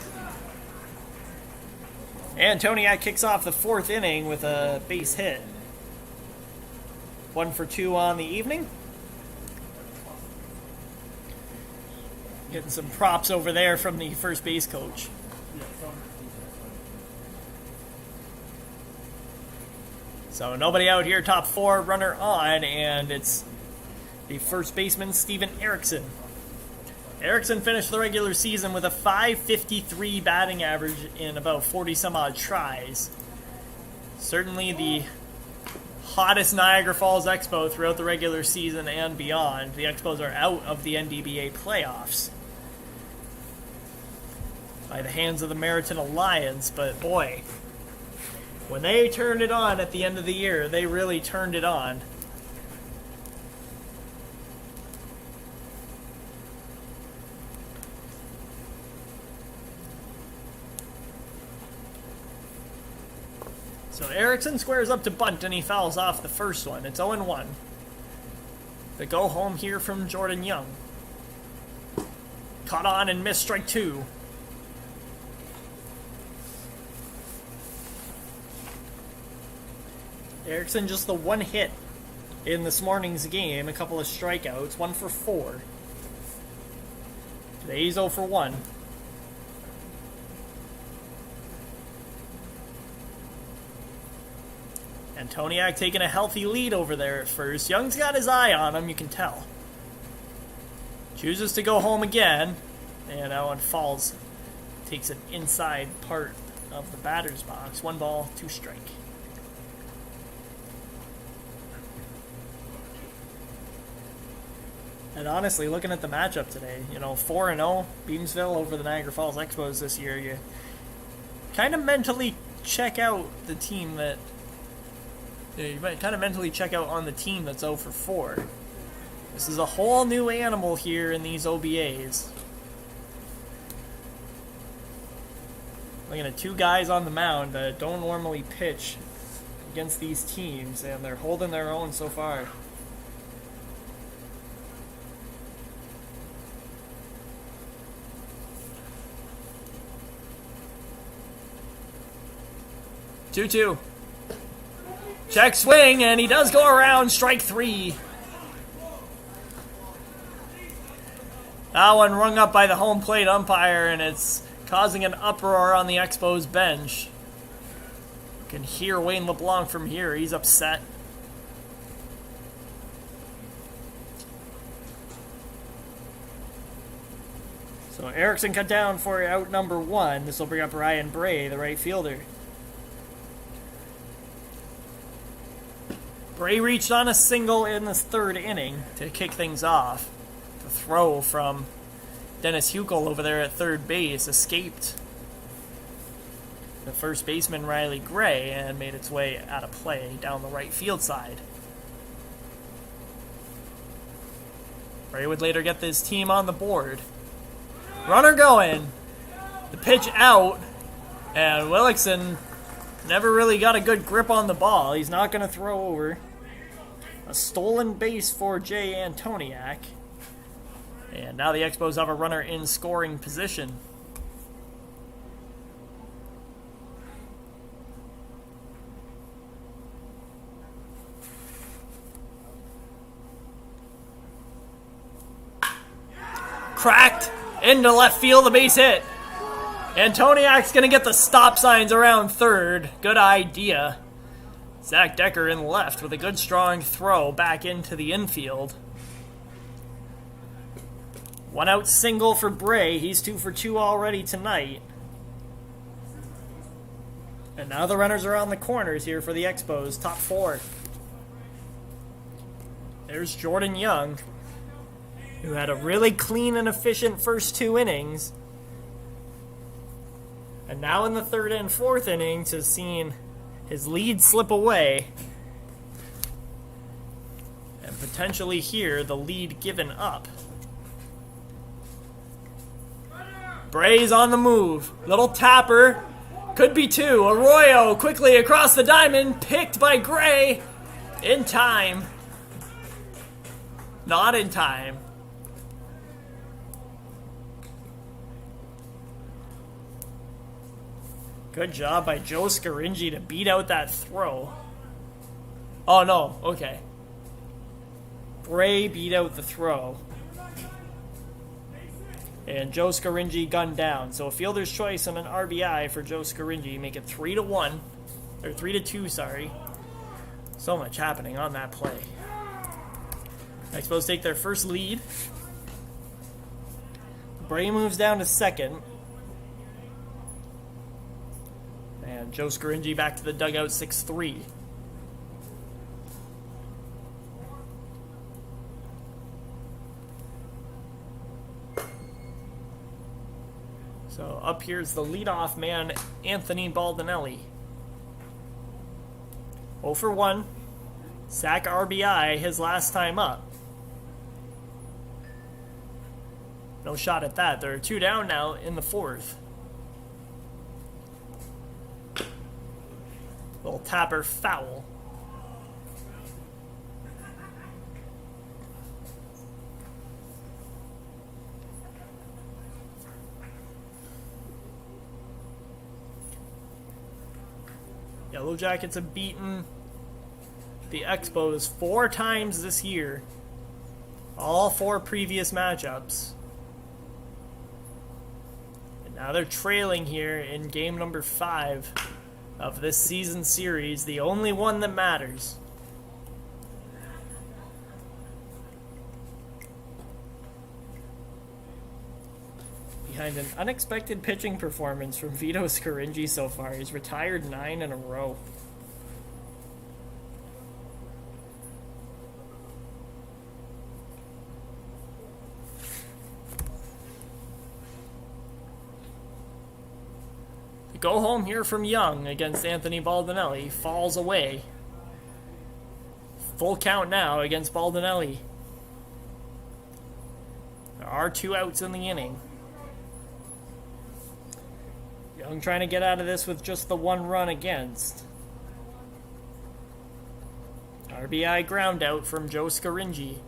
Antoniak kicks off the 4th inning with a base hit. 1 for 2 on the evening. Getting some props over there from the first base coach. So nobody out here, top 4, runner on, and it's the first baseman, Steven Erickson. Erickson finished the regular season with a .553 batting average in about 40 some odd tries. Certainly the hottest Niagara Falls Expo throughout the regular season and beyond. The Expos are out of the NDBA playoffs by the hands of the Meriton Alliance, but boy, when they turned it on at the end of the year, they really turned it on. So Erickson squares up to bunt and he fouls off the first one. It's 0-1. The go home here from Jordan Young. Caught on and missed strike 2. Erickson just the 1 hit in this morning's game. A couple of strikeouts. 1 for 4. Today he's 0 for 1. Antoniak taking a healthy lead over there at first. Young's got his eye on him, you can tell. Chooses to go home again. And that one falls. Takes an inside part of the batter's box. 1 ball, 2 strike. And honestly, looking at the matchup today, 4-0, Beamsville over the Niagara Falls Expos this year, you kind of mentally check out the team that... You might kind of mentally check out on the team that's 0 for 4. This is a whole new animal here in these OBAs. Looking at 2 guys on the mound that don't normally pitch against these teams, and they're holding their own so far. Two. Check swing, and he does go around. Strike 3. That one rung up by the home plate umpire, and it's causing an uproar on the Expos bench. You can hear Wayne LeBlanc from here. He's upset. So Erickson cut down for out number 1. This will bring up Ryan Bray, the right fielder. Bray reached on a single in this 3rd inning to kick things off. The throw from Dennis Huckel over there at 3rd base escaped the first baseman Riley Gray and made its way out of play down the right field side. Bray would later get this team on the board. Runner going. The pitch out, and Willickson never really got a good grip on the ball. He's not going to throw over. A stolen base for Jay Antoniak. And now the Expos have a runner in scoring position. Cracked into left field, the base hit. Antoniak's going to get the stop signs around third. Good idea. Zach Decker in left with a good strong throw back into the infield. One out single for Bray. He's 2 for 2 already tonight. And now the runners are on the corners here for the Expos. Top 4. There's Jordan Young, who had a really clean and efficient first 2 innings. And now in the 3rd and 4th innings has seen his lead slip away. And potentially here, the lead given up. Bray's on the move. Little tapper. Could be 2. Arroyo quickly across the diamond. Picked by Gray. In time. Not in time. Good job by Joe Scaringi to beat out that throw. Oh, no. Okay. Bray beat out the throw. And Joe Scaringi gunned down. So a fielder's choice and an RBI for Joe Scaringi. Make it 3-1. Or 3-2, sorry. So much happening on that play. Expos take their first lead. Bray moves down to second. And Joe Scaringi back to the dugout, 6-3. So up here's the leadoff man, Anthony Baldinelli. 0 for 1. Sack RBI his last time up. No shot at that. There are 2 down now in the 4th. Little tapper foul. Yellow Jackets have beaten the Expos 4 times this year. All 4 previous matchups. And now they're trailing here in game number 5 of this season series, the only one that matters. Behind an unexpected pitching performance from Vito Scaringi so far, he's retired 9 in a row. Go home here from Young against Anthony Baldinelli. Falls away. Full count now against Baldinelli. There are 2 outs in the inning. Young trying to get out of this with just the 1 run against. RBI ground out from Joe Scaringi.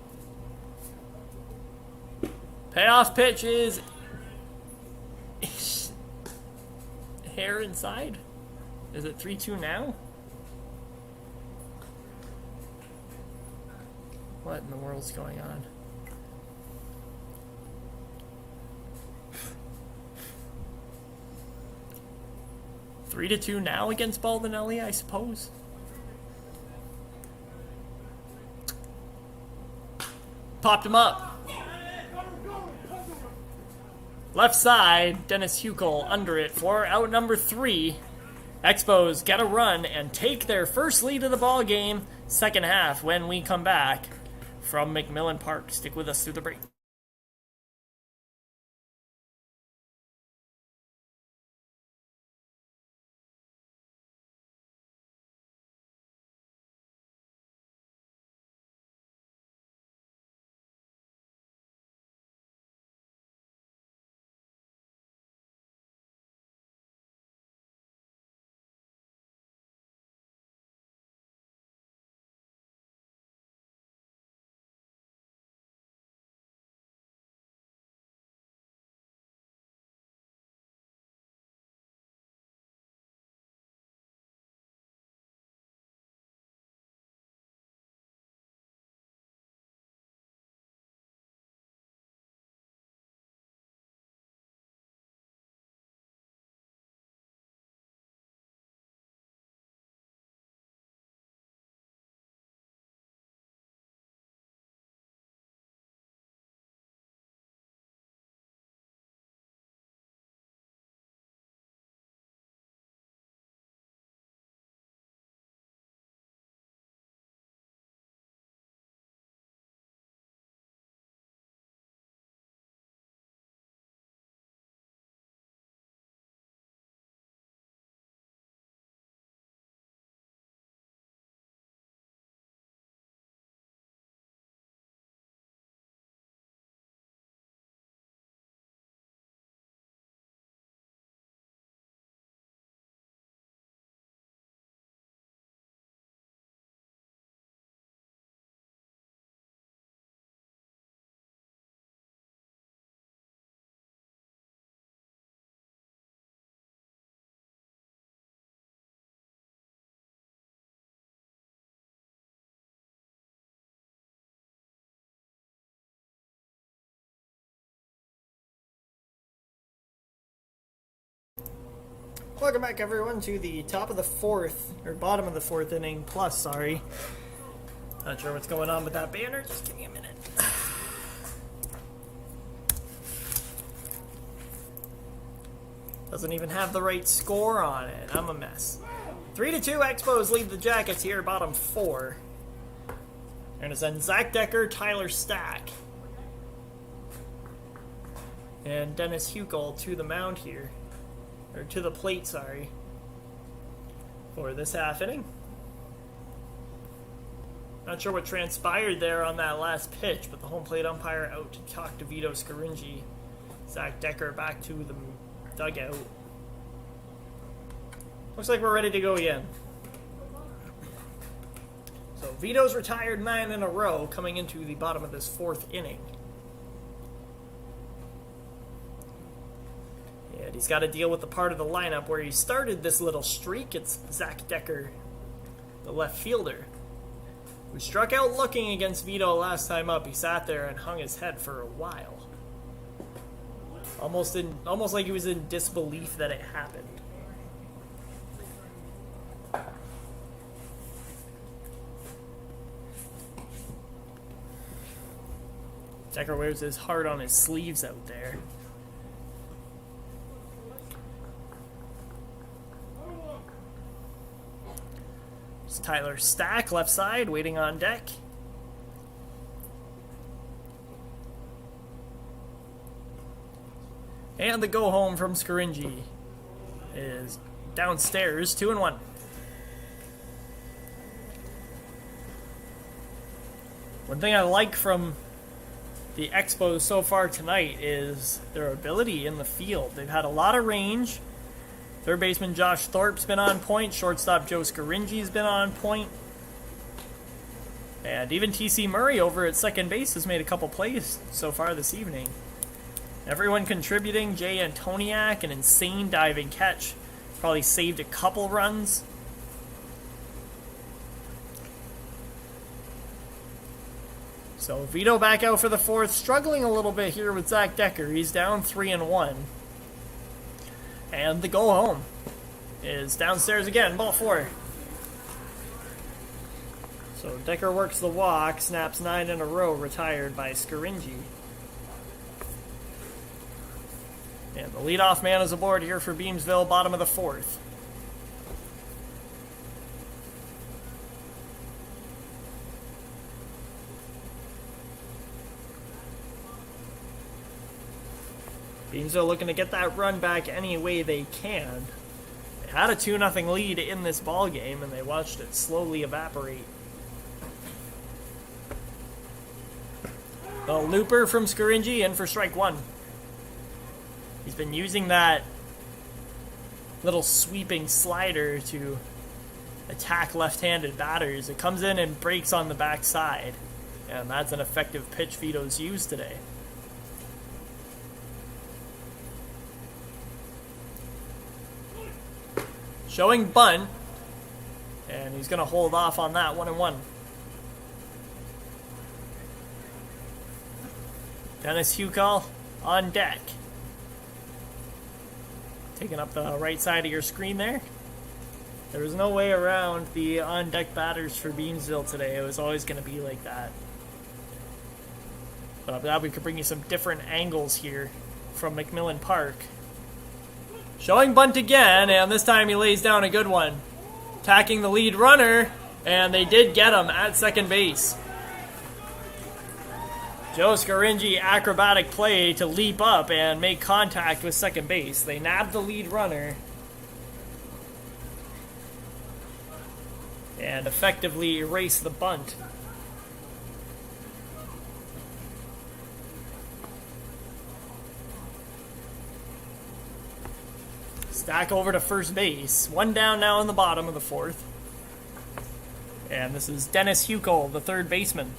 Payoff pitch is hair inside? Is it 3-2 now? What in the world's going on? Three to 2 now against Baldinelli, I suppose. Popped him up. Left side, Dennis Huckel under it for out number 3. Expos get a run and take their first lead of the ball game. Second half when we come back from McMillan Park. Stick with us through the break. Welcome back, everyone, to the top of the fourth, or bottom of the fourth inning, plus, sorry. Not sure what's going on with that banner, just give me a minute. Doesn't even have the right score on it, I'm a mess. 3-2, Expos lead the Jackets here, bottom four. They're going to send Zach Decker, Tyler Stack, and Dennis Huckel to the mound here. Or to the plate, sorry, for this half inning. Not sure what transpired there on that last pitch, but the home plate umpire out to talk to Vito Scaringi. Zach Decker back to the dugout. Looks like we're ready to go again. So Vito's retired 9 in a row coming into the bottom of this fourth inning. And he's got to deal with the part of the lineup where he started this little streak. It's Zach Decker, the left fielder, who struck out looking against Vito last time up. He sat there and hung his head for a while. Almost like he was in disbelief that it happened. Decker wears his heart on his sleeves out there. It's Tyler Stack, left side, waiting on deck. And the go home from Scaringi is downstairs, 2-1. One thing I like from the Expos so far tonight is their ability in the field. They've had a lot of range. Third baseman Josh Thorpe's been on point. Shortstop Joe Scaringi's been on point. And even T.C. Murray over at second base has made a couple plays so far this evening. Everyone contributing. Jay Antoniak, an insane diving catch. Probably saved a couple runs. So Vito back out for the fourth. Struggling a little bit here with Zach Decker. He's down 3-1. And the go home is downstairs again, ball 4. So Decker works the walk, snaps 9 in a row, retired by Scaringi. And the leadoff man is aboard here for Beamsville, bottom of the fourth. Beamsville looking to get that run back any way they can. They had a 2-0 lead in this ball game, and they watched it slowly evaporate. The looper from Scaringi in for strike 1. He's been using that little sweeping slider to attack left-handed batters. It comes in and breaks on the backside, and that's an effective pitch Vito's used today. Showing bunt, and he's going to hold off on that 1-1. Dennis Huckel on deck. Taking up the right side of your screen there. There was no way around the on-deck batters for Beamsville today. It was always going to be like that. But I'm glad we could bring you some different angles here from McMillan Park. Showing bunt again, and this time he lays down a good one. Attacking the lead runner, and they did get him at second base. Joe Scaringi acrobatic play to leap up and make contact with second base. They nabbed the lead runner and effectively erased the bunt. Stack over to first base. One down now in the bottom of the fourth. And this is Dennis Huckel, the third baseman.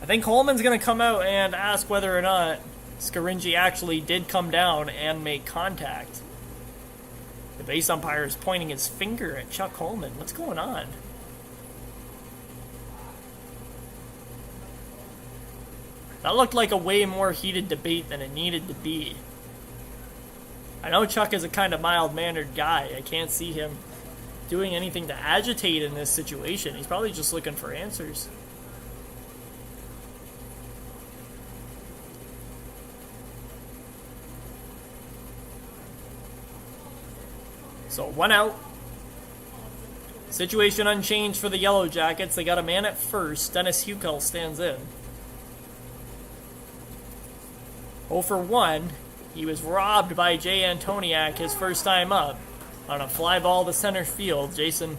I think Coleman's going to come out and ask whether or not Scaringi actually did come down and make contact. The base umpire is pointing his finger at Chuck Coleman. What's going on? That looked like a way more heated debate than it needed to be. I know Chuck is a kind of mild-mannered guy. I can't see him doing anything to agitate in this situation. He's probably just looking for answers. So 1 out. Situation unchanged for the Yellow Jackets. They got a man at first. Dennis Hukel stands in. 0 for 1. He was robbed by Jay Antoniak his first time up. On a fly ball to center field, Jason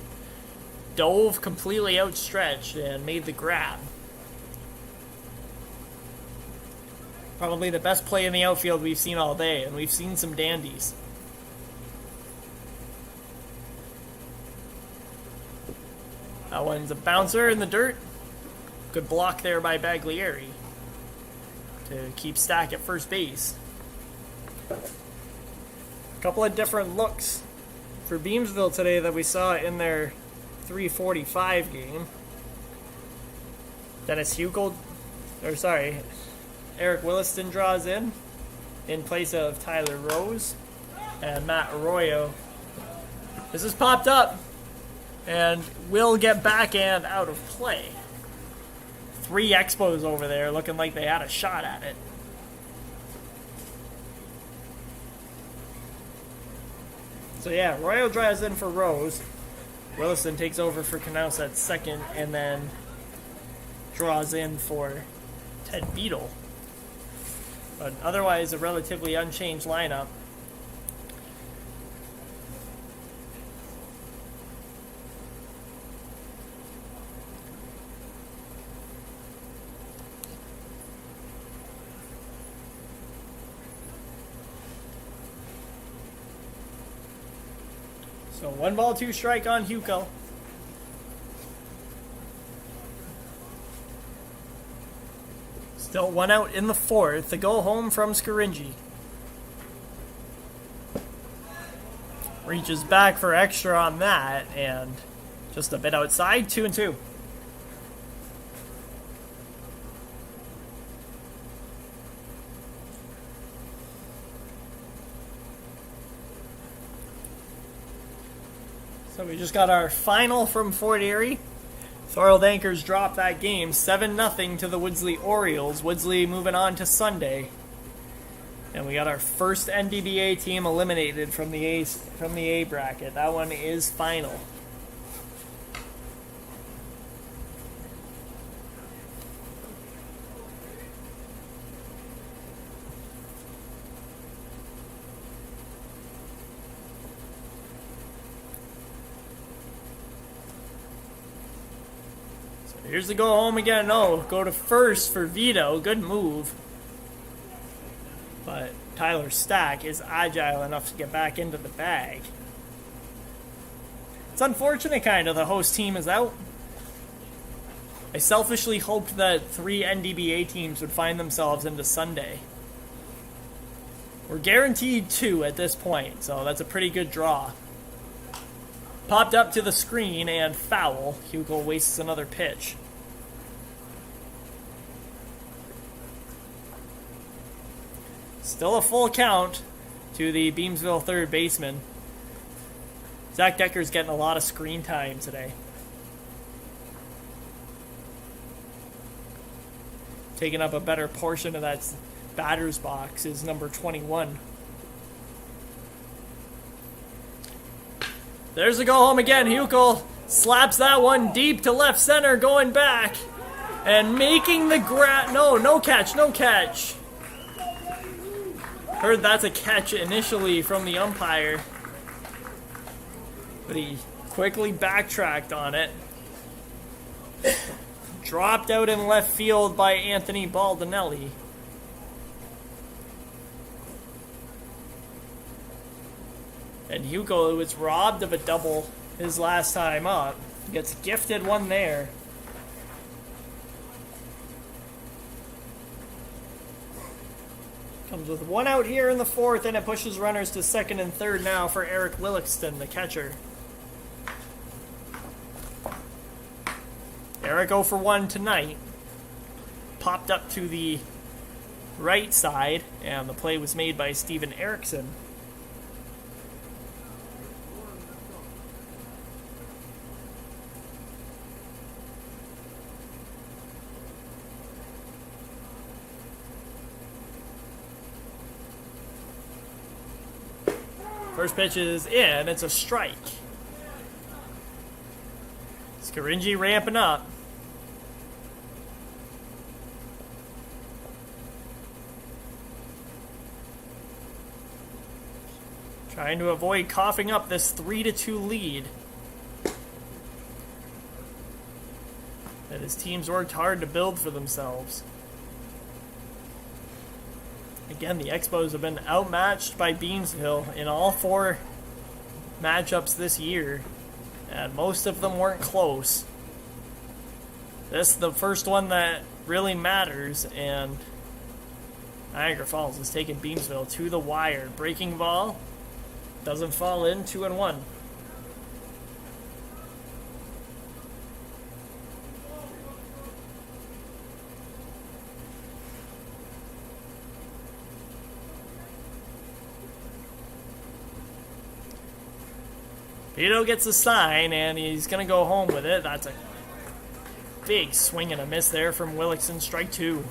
dove completely outstretched and made the grab. Probably the best play in the outfield we've seen all day, and we've seen some dandies. That one's a bouncer in the dirt. Good block there by Baglieri to keep Stack at first base. A couple of different looks for Beamsville today that we saw in their 3:45 game. Eric Williston draws in place of Tyler Rose and Matt Arroyo. This has popped up and will get back and out of play. 3 Expos over there looking like they had a shot at it. So yeah, Arroyo drives in for Rose. Williston takes over for Knaus at second and then draws in for Ted Beadle. But otherwise a relatively unchanged lineup. So 1 ball, 2 strike on Hukel. Still 1 out in the 4th. The go home from Scaringi. Reaches back for extra on that, and just a bit outside, 2-2. So we just got our final from Fort Erie. Thorold Anchors dropped that game 7-0 to the Woodsley Orioles. Woodsley moving on to Sunday. And we got our first NDBA team eliminated from the A bracket. That one is final. Here's the go home again. Oh, go to first for Vito. Good move. But Tyler Stack is agile enough to get back into the bag. It's unfortunate, kind of. The host team is out. I selfishly hoped that 3 NDBA teams would find themselves into Sunday. We're guaranteed 2 at this point, so that's a pretty good draw. Popped up to the screen and foul. Hugo wastes another pitch. Still a full count to the Beamsville third baseman. Zach Decker's getting a lot of screen time today. Taking up a better portion of that batter's box is number 21. There's a go home again. Hukel slaps that one deep to left center, going back and making the grab. No catch. Heard that's a catch initially from the umpire, but he quickly backtracked on it. Dropped out in left field by Anthony Baldinelli. And Hugo, who was robbed of a double his last time up, gets gifted one there. Comes with 1 out here in the 4th, and it pushes runners to second and third now for Eric Williston, the catcher. Eric 0 for 1 tonight. Popped up to the right side, and the play was made by Steven Erickson. First pitch is in. It's a strike. Scaringi ramping up. Trying to avoid coughing up this 3-2 lead that his team's worked hard to build for themselves. Again, the Expos have been outmatched by Beamsville in all 4 matchups this year, and most of them weren't close. This is the first one that really matters, and Niagara Falls has taken Beamsville to the wire. Breaking ball doesn't fall in, 2-1. Vito gets a sign, and he's going to go home with it. That's a big swing and a miss there from Willickson. Strike 2.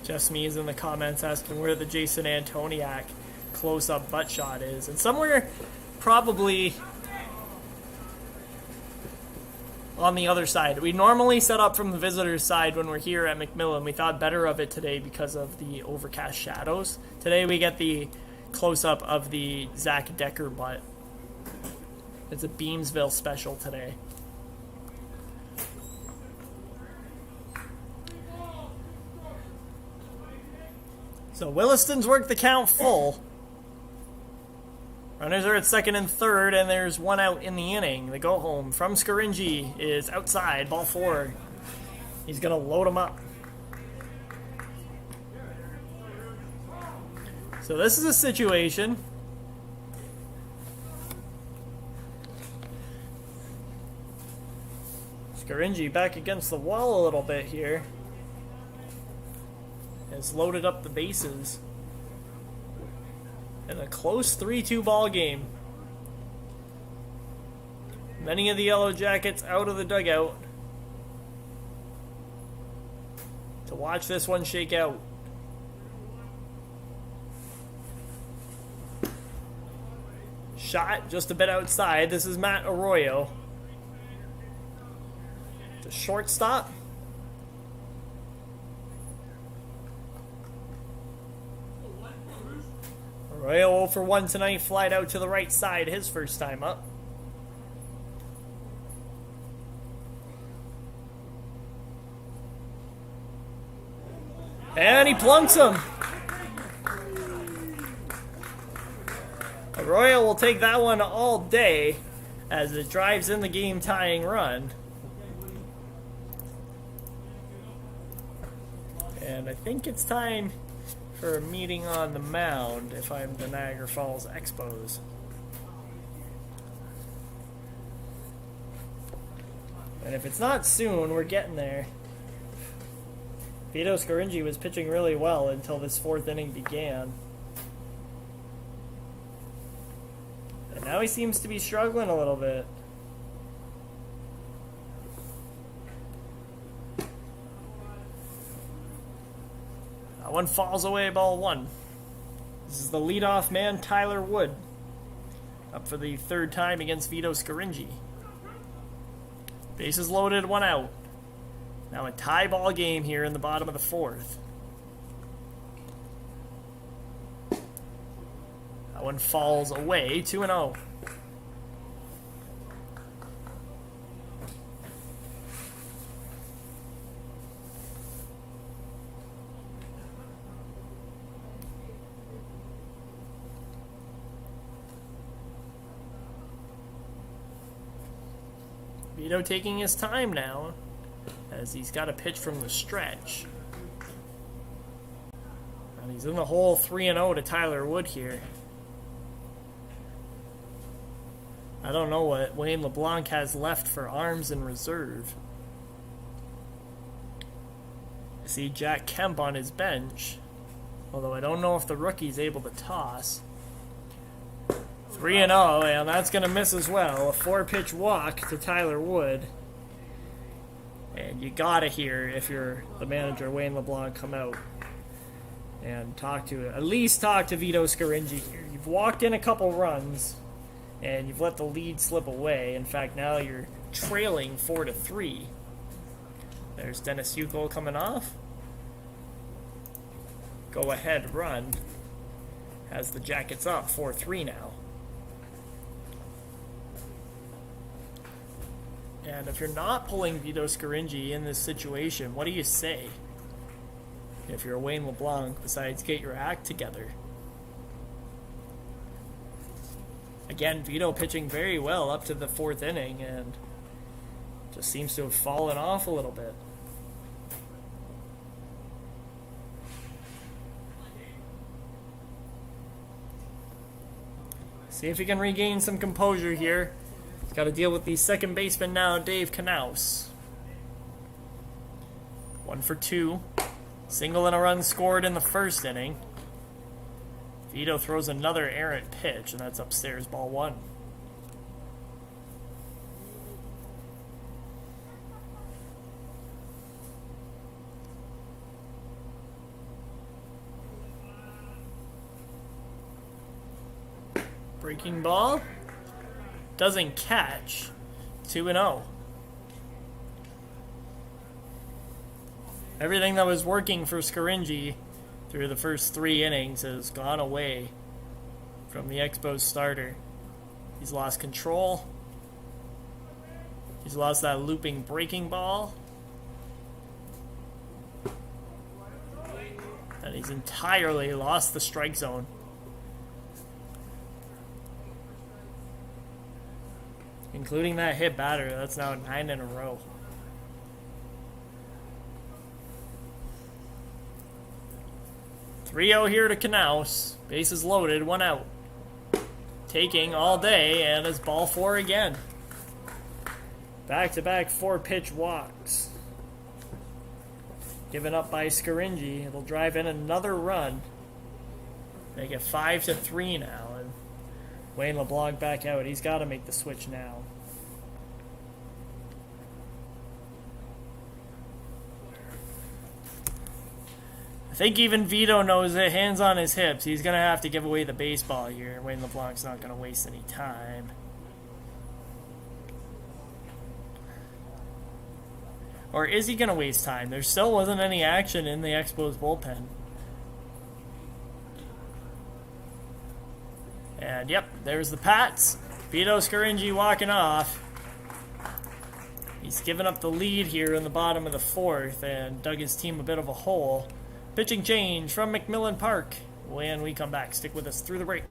Jeff Smees in the comments asking where the Jason Antoniak close-up butt shot is. And somewhere probably on the other side. We normally set up from the visitor's side when we're here at McMillan. We thought better of it today because of the overcast shadows. Today we get the close-up of the Zach Decker butt. It's a Beamsville special today. So Williston's worked the count full. Runners are at second and third, and there's one out in the inning. The go-home from Scaringi is outside, ball 4. He's going to load him up. So this is a situation Scaringi back against the wall a little bit here. Has loaded up the bases. In a close 3-2 ball game. Many of the Yellow Jackets out of the dugout to watch this one shake out. Shot just a bit outside. This is Matt Arroyo. The shortstop. Arroyo 0 for 1 tonight, flied out to the right side his first time up. And he plunks him. Arroyo will take that one all day as it drives in the game-tying run. And I think it's time for a meeting on the mound if I'm the Niagara Falls Expos. And if it's not soon, we're getting there. Vito Scaringi was pitching really well until this 4th inning began. And now he seems to be struggling a little bit. That one falls away, ball 1. This is the leadoff man, Tyler Wood, up for the 3rd time against Vito Scaringi. Bases loaded, 1 out. Now a tie ball game here in the bottom of the 4th. That one falls away, 2-0. Vito taking his time now, as he's got a pitch from the stretch. And he's in the hole 3-0 to Tyler Wood here. I don't know what Wayne LeBlanc has left for arms in reserve. I see Jack Kemp on his bench, although I don't know if the rookie's able to toss. 3-0, and that's going to miss as well. A 4-pitch walk to Tyler Wood. And you gotta hear, if you're the manager, Wayne LeBlanc, come out and at least talk to Vito Scaringi here. You've walked in a couple runs, and you've let the lead slip away. In fact, now you're trailing 4-3. There's Dennis Yuko coming off. Go ahead run has the Jackets up 4-3 now. And if you're not pulling Vito Scaringi in this situation, what do you say? If you're Wayne LeBlanc, besides get your act together. Again, Vito pitching very well up to the 4th inning and just seems to have fallen off a little bit. See if he can regain some composure here. He's got to deal with the second baseman now, Dave Knaus. 1 for 2. Single and a run scored in the 1st inning. Vito throws another errant pitch, and that's upstairs, ball 1. Breaking ball. Doesn't catch. 2-0. Everything that was working for Scaringi through the first 3 innings has gone away from the Expos starter. He's lost control. He's lost that looping breaking ball. And he's entirely lost the strike zone. Including that hit batter. That's now 9 in a row. Three-0 here to Knaus. Bases loaded, 1 out. Taking all day, and it's ball 4 again. Back-to-back 4-pitch walks. Given up by Scaringi. It'll drive in another run. Make it 5-3 now. And Wayne LeBlanc back out. He's got to make the switch now. I think even Vito knows it. Hands on his hips. He's going to have to give away the baseball here. Wayne LeBlanc's not going to waste any time. Or is he going to waste time? There still wasn't any action in the Expos bullpen. And yep, there's the Pats. Vito Scaringi walking off. He's given up the lead here in the bottom of the 4th and dug his team a bit of a hole. Pitching change from McMillan Park. When we come back, stick with us through the break.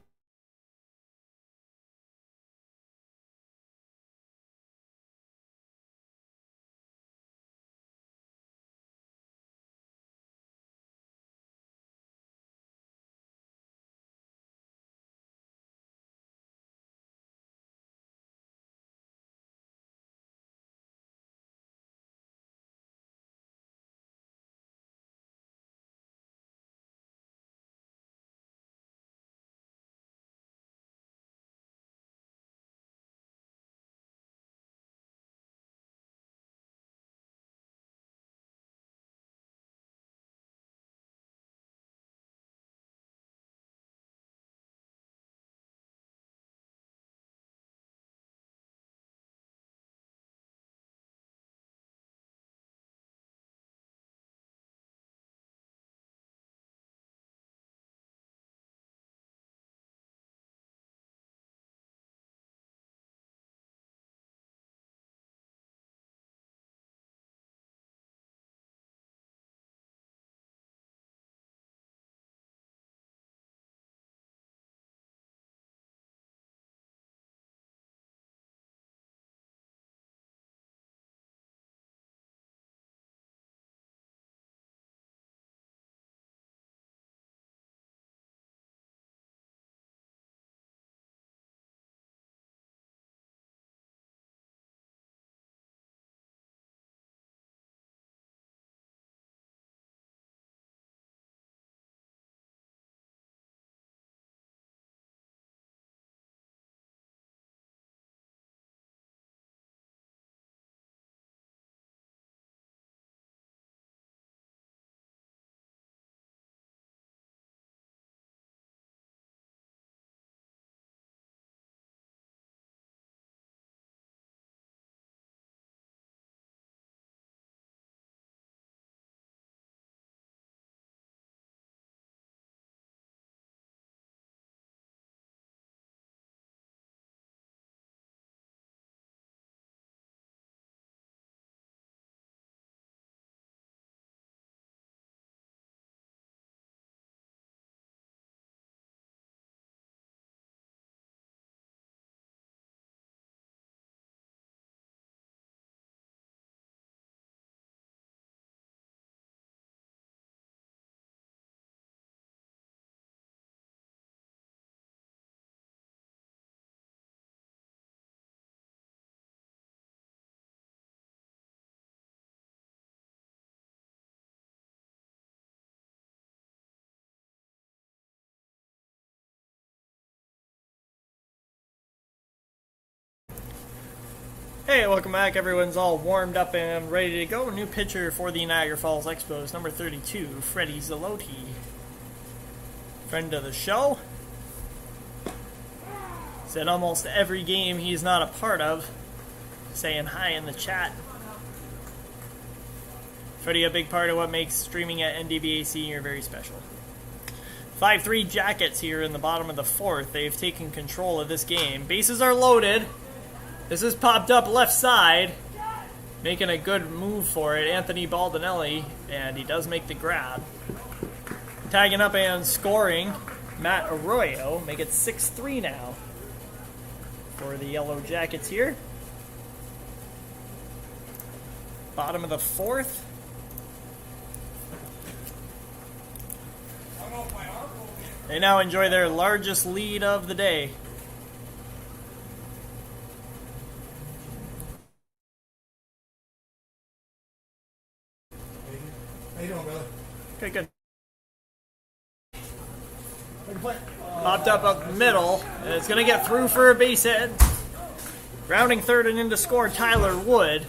Hey, welcome back. Everyone's all warmed up and ready to go. New pitcher for the Niagara Falls Expos, number 32, Freddie Zalotti. Friend of the show. Said almost every game he's not a part of, saying hi in the chat. Freddie, a big part of what makes streaming at NDBA Senior very special. 5-3 Jackets here in the bottom of the fourth. They've taken control of this game. Bases are loaded. This is popped up left side, making a good move for it, Anthony Baldinelli, and he does make the grab. Tagging up and scoring, Matt Arroyo, make it 6-3 now for the Yellow Jackets here. Bottom of the fourth. They now enjoy their largest lead of the day. How you doing, brother? Okay, good. Popped up the middle, and it's going to get through for a base hit. Rounding third and in to score, Tyler Wood.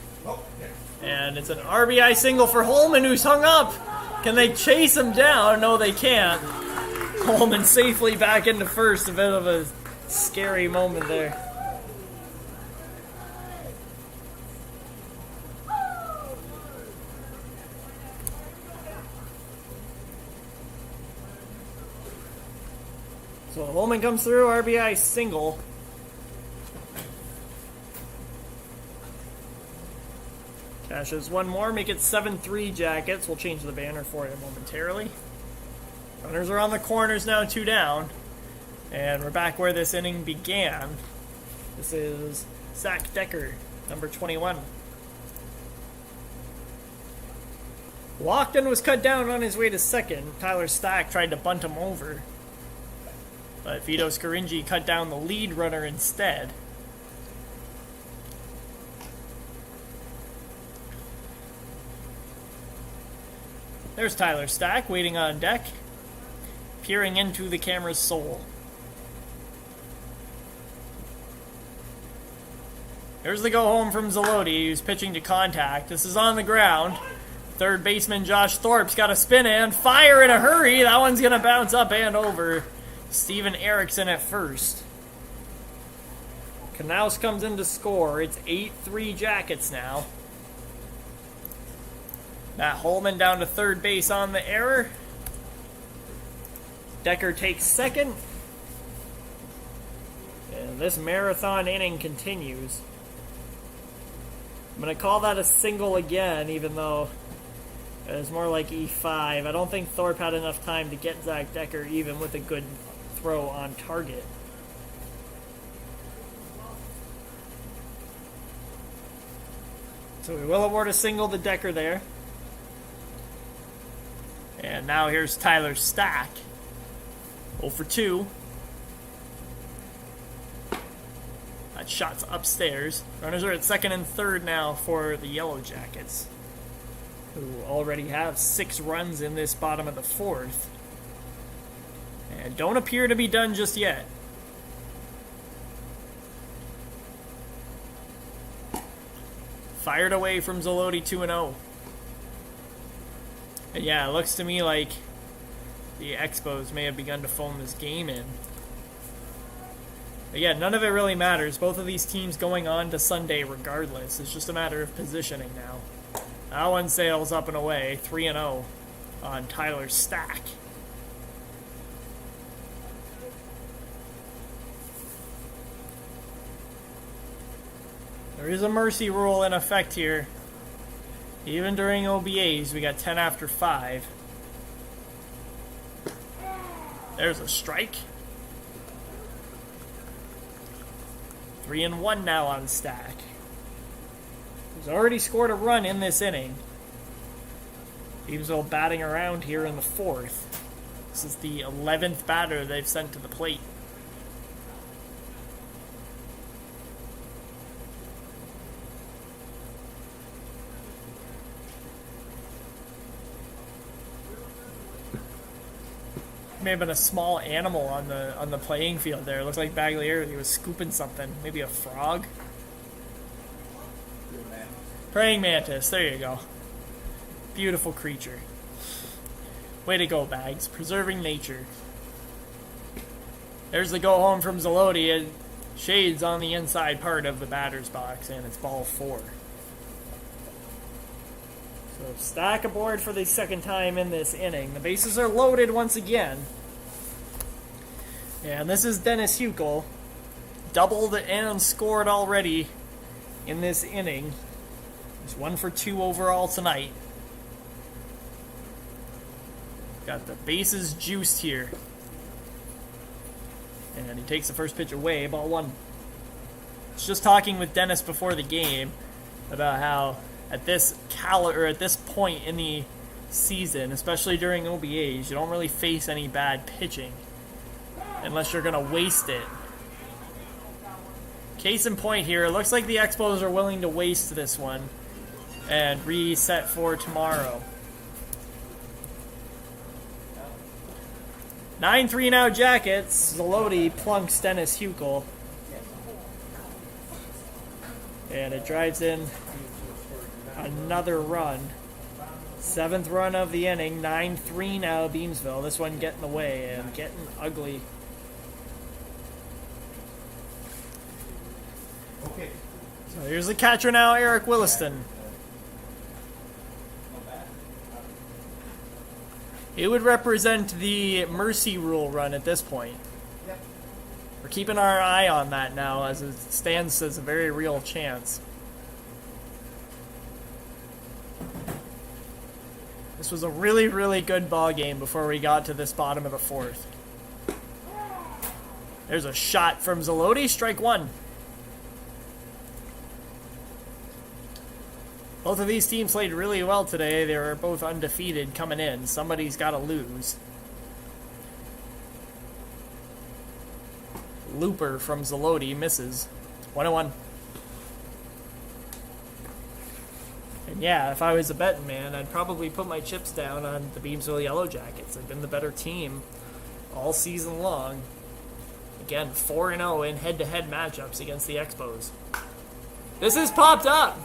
And it's an RBI single for Holman, who's hung up. Can they chase him down? No, they can't. Holman safely back into first. A bit of a scary moment there. So Holman comes through, RBI single. Cashes one more, make it 7-3 Jackets. We'll change the banner for it momentarily. Runners are on the corners now, 2 down. And we're back where this inning began. This is Zach Decker, number 21. Lockton was cut down on his way to second. Tyler Stack tried to bunt him over, but Vito Scaringi cut down the lead runner instead. There's Tyler Stack waiting on deck, peering into the camera's soul. There's the go home from Zalotti, who's pitching to contact. This is on the ground. Third baseman Josh Thorpe's got a spin and fire in a hurry. That one's going to bounce up and over. Steven Erickson at first. Knaus comes in to score. It's 8-3 Jackets now. Matt Holman down to third base on the error. Decker takes second. And this marathon inning continues. I'm going to call that a single again, even though it was more like E5. I don't think Thorpe had enough time to get Zach Decker even with a good throw on target. So we will award a single to Decker there. And now here's Tyler Stack. 0 for 2. That shot's upstairs. Runners are at second and third now for the Yellow Jackets, who already have 6 runs in this bottom of the fourth. And don't appear to be done just yet. Fired away from Zalotti 2-0. And yeah, it looks to me like the Expos may have begun to phone this game in. But yeah, none of it really matters. Both of these teams going on to Sunday regardless. It's just a matter of positioning now. That one sails up and away, 3-0 on Tyler Stack. There is a mercy rule in effect here. Even during OBAs, we got 10 after 5. There's a strike. 3-1 now on Stack. He's already scored a run in this inning. Beamsville batting around here in the fourth. This is the 11th batter they've sent to the plate. May have been a small animal on the playing field there. It looks like Baglieri was scooping something. Maybe a frog. Praying mantis, there you go. Beautiful creature. Way to go, Bags. Preserving nature. There's the go home from Zaloti. Shades on the inside part of the batter's box, and it's ball 4. So stack aboard for the second time in this inning. The bases are loaded once again. And this is Dennis Huckel. Doubled and scored already in this inning. He's 1 for 2 overall tonight. Got the bases juiced here. And he takes the first pitch away, ball 1. I was just talking with Dennis before the game about how at this point in the season, especially during OBAs, you don't really face any bad pitching unless you're going to waste it. Case in point here, it looks like the Expos are willing to waste this one and reset for tomorrow. 9-3 now Jackets. Zaloti plunks Dennis Huckel. And it drives in another run. 7th run of the inning. 9-3 now Beamsville. This one getting away and getting ugly. Okay. So here's the catcher now, Eric Williston. It would represent the mercy rule run at this point. Yep. We're keeping our eye on that now, as it stands as a very real chance. This was a really, really good ball game before we got to this bottom of the 4th. There's a shot from Zaloti, strike 1. Both of these teams played really well today. They were both undefeated coming in. Somebody's got to lose. Looper from Zaloti misses. 1-1. And yeah, if I was a betting man, I'd probably put my chips down on the Beamsville Yellow Jackets. They've been the better team all season long. Again, 4-0 in head-to-head matchups against the Expos. This has popped up.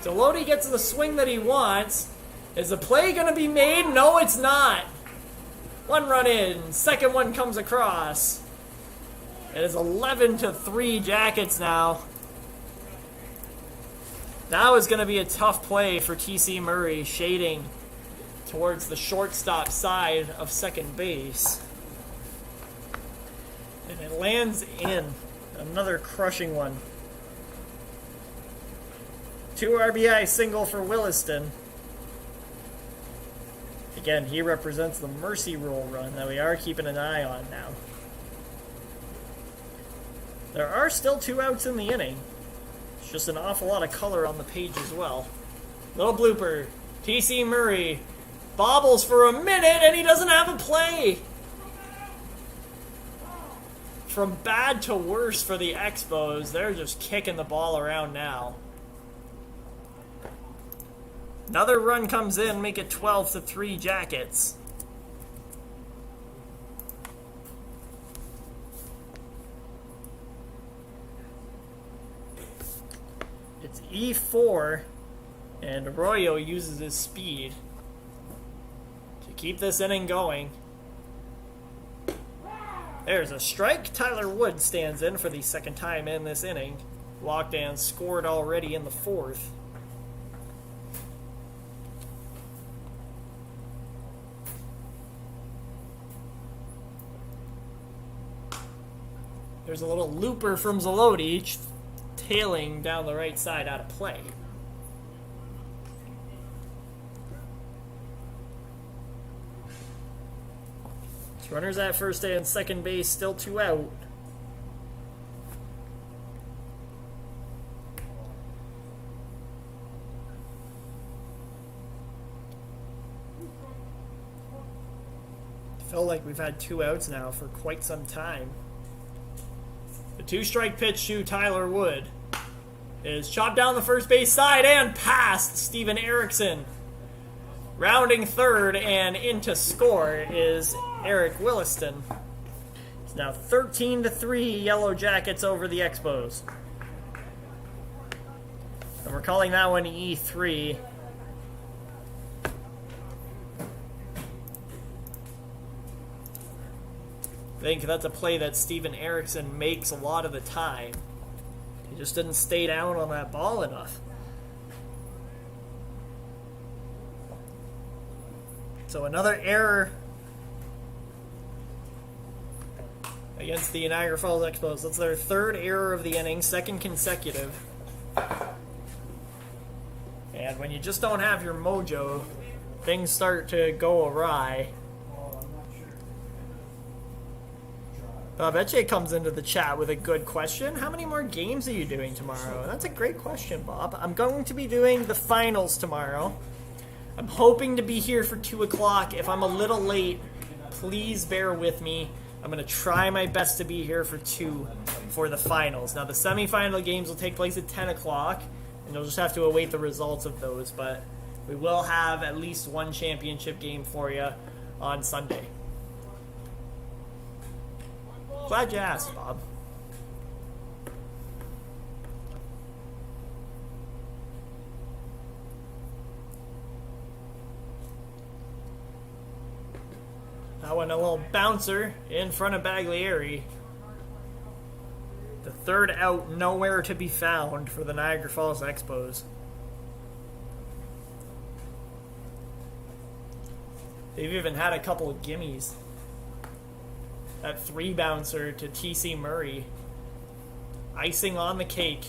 Zaloti gets the swing that he wants. Is the play going to be made? No, it's not. 1 run in. Second one comes across. It is 11-3 Jackets now. Now is going to be a tough play for T.C. Murray, shading towards the shortstop side of second base. And it lands in. Another crushing one. 2 RBI single for Williston. Again, he represents the mercy rule run that we are keeping an eye on now. There are still 2 outs in the inning. It's just an awful lot of color on the page as well. Little blooper. T.C. Murray bobbles for a minute and he doesn't have a play. From bad to worse for the Expos. They're just kicking the ball around now. Another run comes in, make it 12-3 Jackets. It's E4, and Arroyo uses his speed to keep this inning going. There's a strike. Tyler Wood stands in for the second time in this inning. Lockdown scored already in the 4th. There's a little looper from Zaloti, tailing down the right side out of play. Runners at first and second base, still 2 out. I feel like we've had 2 outs now for quite some time. The 2-strike pitch to Tyler Wood is chopped down the first base side and past Steven Erickson. Rounding third and in to score is Eric Williston. It's now 13-3 Yellow Jackets over the Expos. And we're calling that one E3. I think that's a play that Steven Erickson makes a lot of the time. He just didn't stay down on that ball enough. So another error against the Niagara Falls Expos. That's their third error of the inning, second consecutive. And when you just don't have your mojo, things start to go awry. Bob comes into the chat with a good question. How many more games are you doing tomorrow? That's a great question, Bob. I'm going to be doing the finals tomorrow. I'm hoping to be here for 2 o'clock. If I'm a little late, please bear with me. I'm going to try my best to be here for 2 for the finals. Now, the semifinal games will take place at 10 o'clock, and you'll just have to await the results of those. But we will have at least one championship game for you on Sunday. Glad you asked, Bob. That one a little bouncer in front of Baglieri. The third out, nowhere to be found for the Niagara Falls Expos. They've even had a couple of gimmies. That 3 bouncer to TC Murray. Icing on the cake.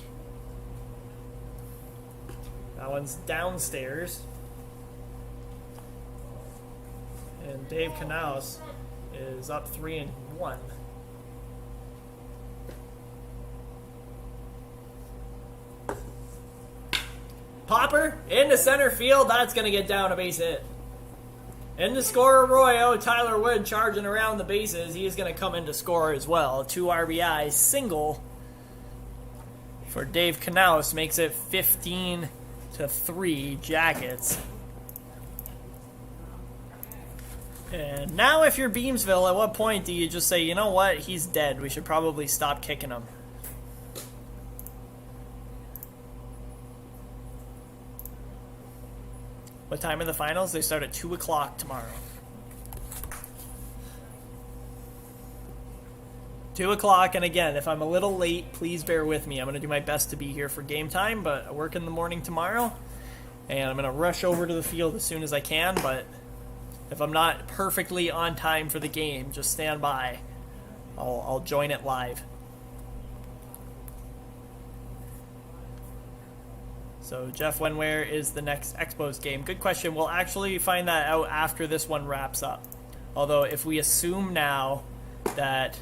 That one's downstairs. And Dave Knaus is up 3-1. Popper into center field. That's going to get down a base hit. Into score Arroyo. Tyler Wood charging around the bases. He is going to come in to score as well. 2 RBIs. Single for Dave Knaus makes it 15-3 Jackets. And now if you're Beamsville, at what point do you just say, you know what, he's dead. We should probably stop kicking him. What time are the finals? They start at 2 o'clock tomorrow. 2 o'clock, and again, if I'm a little late, please bear with me. I'm going to do my best to be here for game time, but I work in the morning tomorrow, and I'm going to rush over to the field as soon as I can, but if I'm not perfectly on time for the game, just stand by. I'll join it live. So, Jeff, where is the next Expos game? Good question. We'll actually find that out after this one wraps up. Although, if we assume now that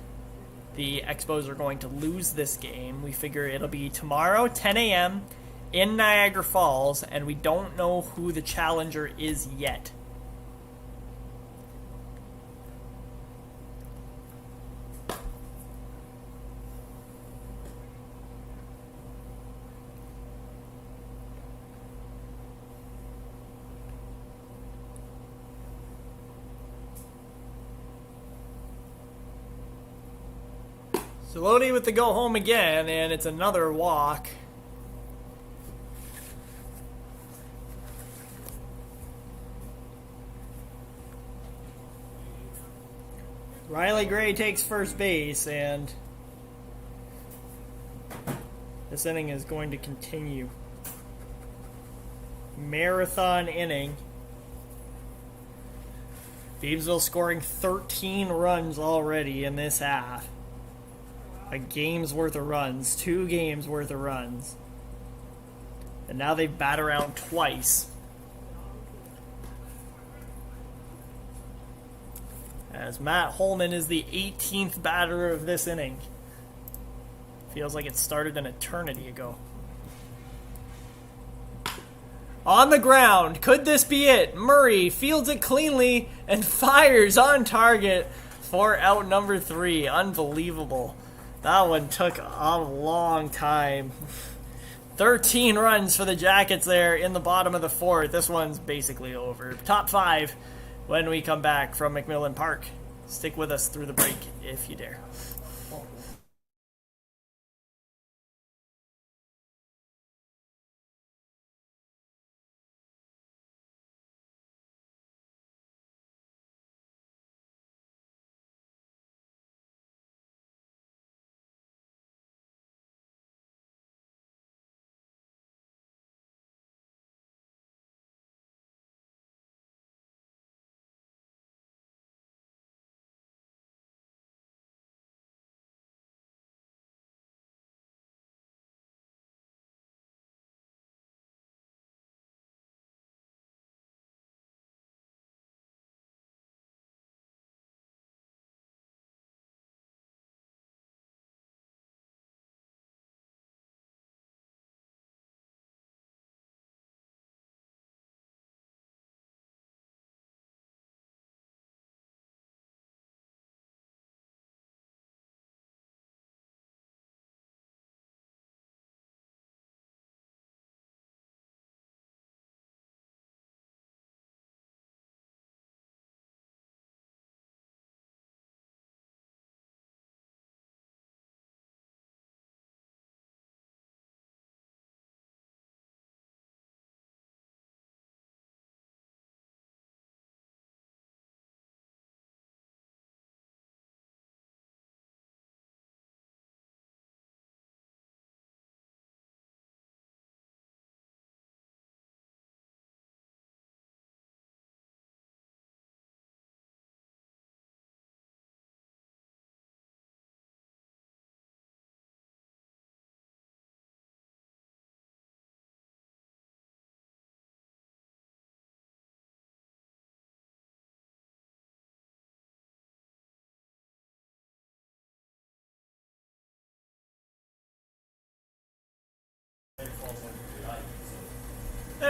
the Expos are going to lose this game, we figure it'll be tomorrow, 10 a.m. in Niagara Falls, and we don't know who the challenger is yet. Saloni with the go home again, and it's another walk. Riley Gray takes first base, and this inning is going to continue. Marathon inning. Beamsville scoring 13 runs already in this half. A game's worth of runs, 2 games worth of runs. And now they've bat around twice. As Matt Holman is the 18th batter of this inning. Feels like it started an eternity ago. On the ground, could this be it? Murray fields it cleanly and fires on target for out number 3. Unbelievable. That one took a long time. 13 runs for the Jackets there in the bottom of the 4th. This one's basically over. Top 5 when we come back from McMillan Park. Stick with us through the break if you dare.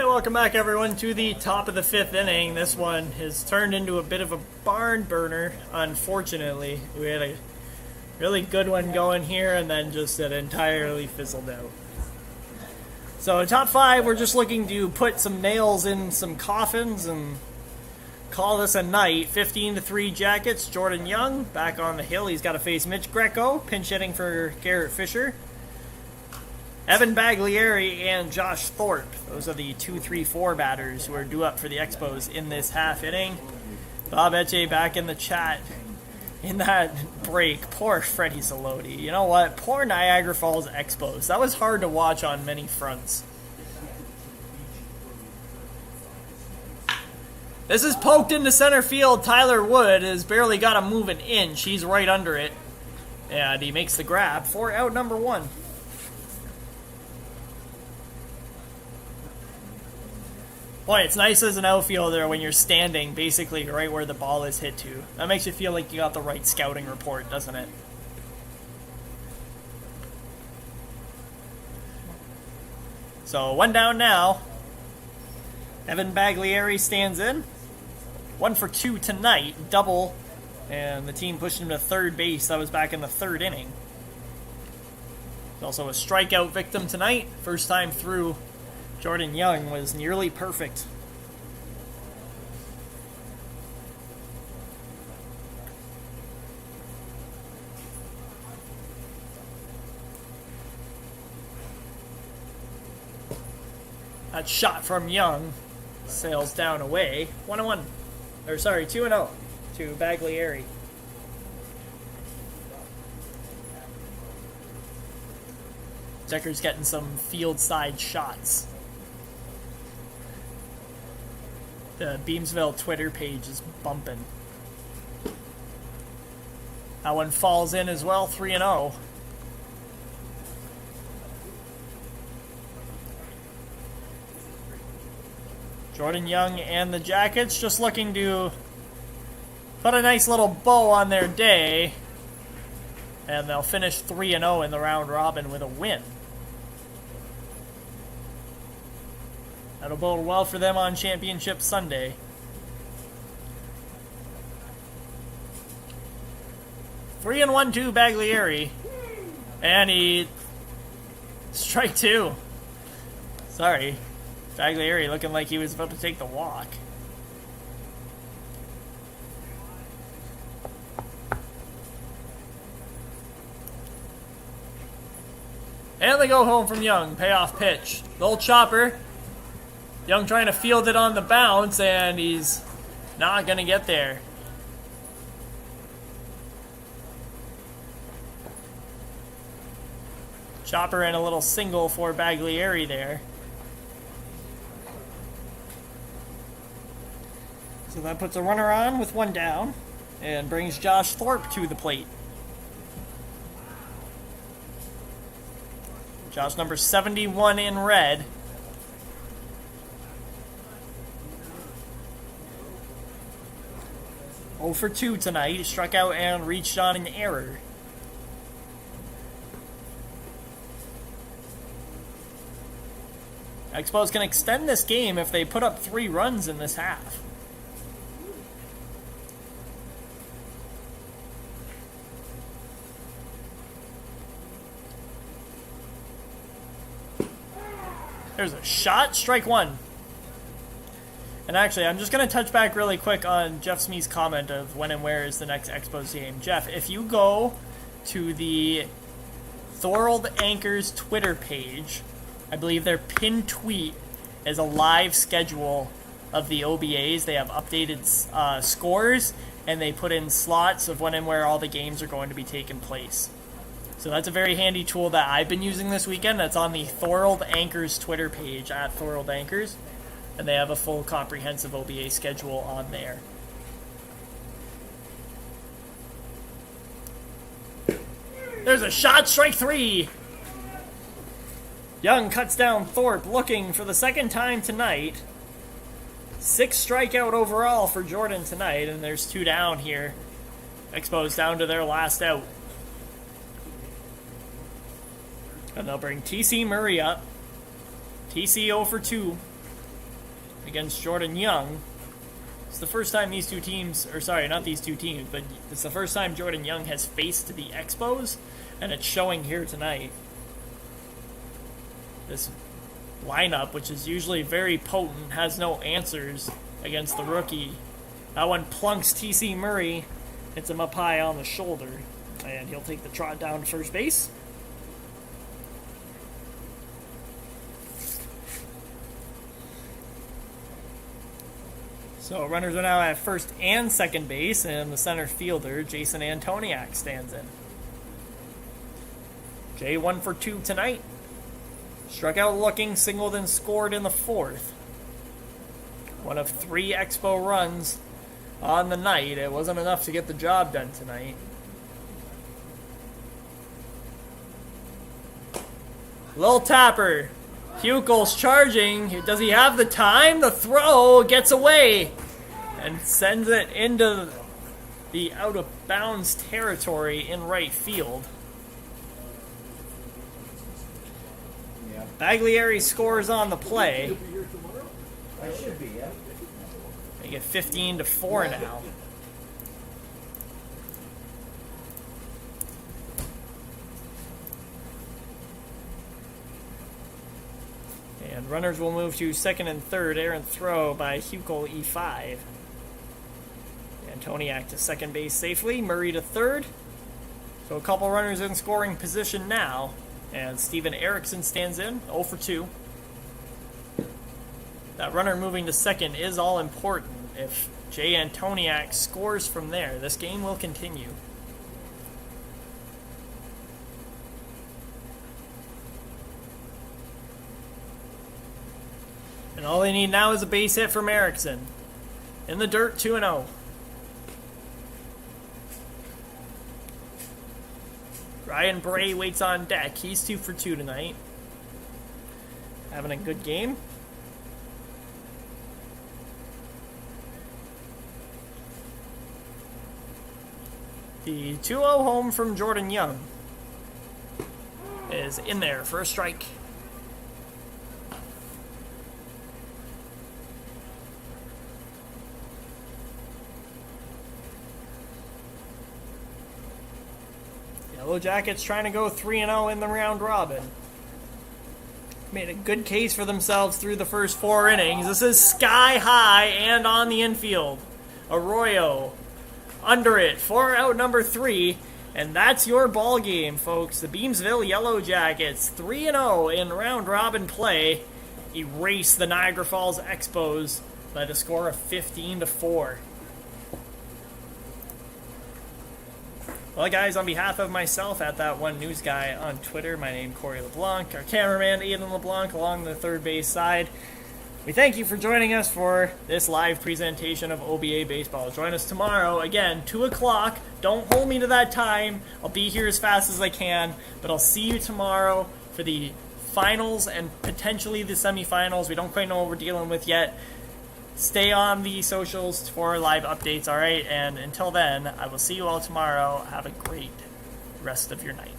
welcome back everyone to the top of the 5th inning. This one has turned into a bit of a barn burner, unfortunately. We had a really good one going here and then just it entirely fizzled out. So in top 5, we're just looking to put some nails in some coffins and call this a night. 15-3 Jackets. Jordan Young back on the hill. He's got to face Mitch Greco, pinch hitting for Garrett Fisher. Evan Baglieri and Josh Thorpe. Those are the 2-3-4 batters who are due up for the Expos in this half inning. Bob Etche back in the chat. In that break, poor Freddie Zaloti. You know what? Poor Niagara Falls Expos. That was hard to watch on many fronts. This is poked into center field. Tyler Wood has barely got to move an inch. He's right under it. And he makes the grab for out number 1. Boy, it's nice as an outfielder when you're standing basically right where the ball is hit to. That makes you feel like you got the right scouting report, doesn't it? So, 1 down now. Evan Baglieri stands in. 1 for 2 tonight, double. And the team pushed him to third base. That was back in the 3rd inning. He's also a strikeout victim tonight. First time through. Jordan Young was nearly perfect. That shot from Young sails down away. 1-1. Or sorry, 2-0 to Baglieri. Decker's getting some field side shots. The Beamsville Twitter page is bumping. That one falls in as well, 3-0. Jordan Young and the Jackets just looking to put a nice little bow on their day. And they'll finish 3-0 in the round robin with a win. That'll bode well for them on Championship Sunday. 3-1-2 Baglieri. And he... strike 2. Sorry. Baglieri looking like he was about to take the walk. And they go home from Young. Payoff pitch. The old chopper. Young trying to field it on the bounce, and he's not going to get there. Chopper and a little single for Baglieri there. So that puts a runner on with 1 down and brings Josh Thorpe to the plate. Josh number 71 in red. Oh for 2 tonight. He struck out and reached on an error. Expos can extend this game if they put up 3 runs in this half. There's a shot, strike 1. And actually, I'm just going to touch back really quick on Jeff Smith's comment of when and where is the next Expos game. Jeff, if you go to the Thorold Anchors Twitter page, I believe their pinned tweet is a live schedule of the OBAs. They have updated scores, and they put in slots of when and where all the games are going to be taking place. So that's a very handy tool that I've been using this weekend. That's on the Thorold Anchors Twitter page, at Thorold Anchors. And they have a full comprehensive OBA schedule on there. There's a shot, strike 3. Young cuts down Thorpe, looking for the 2nd time tonight. 6 strikeout overall for Jordan tonight, and there's 2 down here. Expos down to their last out. And they'll bring TC Murray up. TC 0 for 2. against Jordan Young. It's the first time these two teams, or sorry, not these two teams, but it's the first time Jordan Young has faced the Expos, and it's showing here tonight. This lineup, which is usually very potent, has no answers against the rookie. That one plunks TC Murray, hits him up high on the shoulder, and he'll take the trot down to first base. So runners are now at first and second base, and the center fielder, Jason Antoniak, stands in. Jay 1 for 2 tonight. Struck out looking, singled and scored in the fourth. One of 3 Expo runs on the night. It wasn't enough to get the job done tonight. Little tapper. Hukel's charging. Does he have the time? The throw gets away and sends it into the out-of-bounds territory in right field. Baglieri scores on the play. I should be, yeah. They get 15-4 now. And runners will move to second and third. Errant throw by Hukel E5. Antoniak to second base safely. Murray to third. So a couple runners in scoring position now. And Steven Erickson stands in, 0 for 2. That runner moving to second is all important. If Jay Antoniak scores from there, this game will continue. And all they need now is a base hit from Erickson. In the dirt, 2-0. Ryan Bray waits on deck. He's 2 for 2 tonight. Having a good game. The 2-0 home from Jordan Young is in there for a strike. Yellow Jackets trying to go 3-0 in the round robin. Made a good case for themselves through the first 4 innings. This is sky high and on the infield. Arroyo under it for out number 3. And that's your ball game, folks. The Beamsville Yellow Jackets 3-0 in round robin play. Erase the Niagara Falls Expos by the score of 15-4. Well, guys, on behalf of myself at That One News Guy on Twitter, my name is Corey LeBlanc, our cameraman Aidan LeBlanc along the third base side, we thank you for joining us for this live presentation of OBA baseball. Join us tomorrow, again, 2 o'clock. Don't hold me to that time. I'll be here as fast as I can, but I'll see you tomorrow for the finals and potentially the semifinals. We don't quite know what we're dealing with yet. Stay on the socials for live updates, all right? And until then, I will see you all tomorrow. Have a great rest of your night.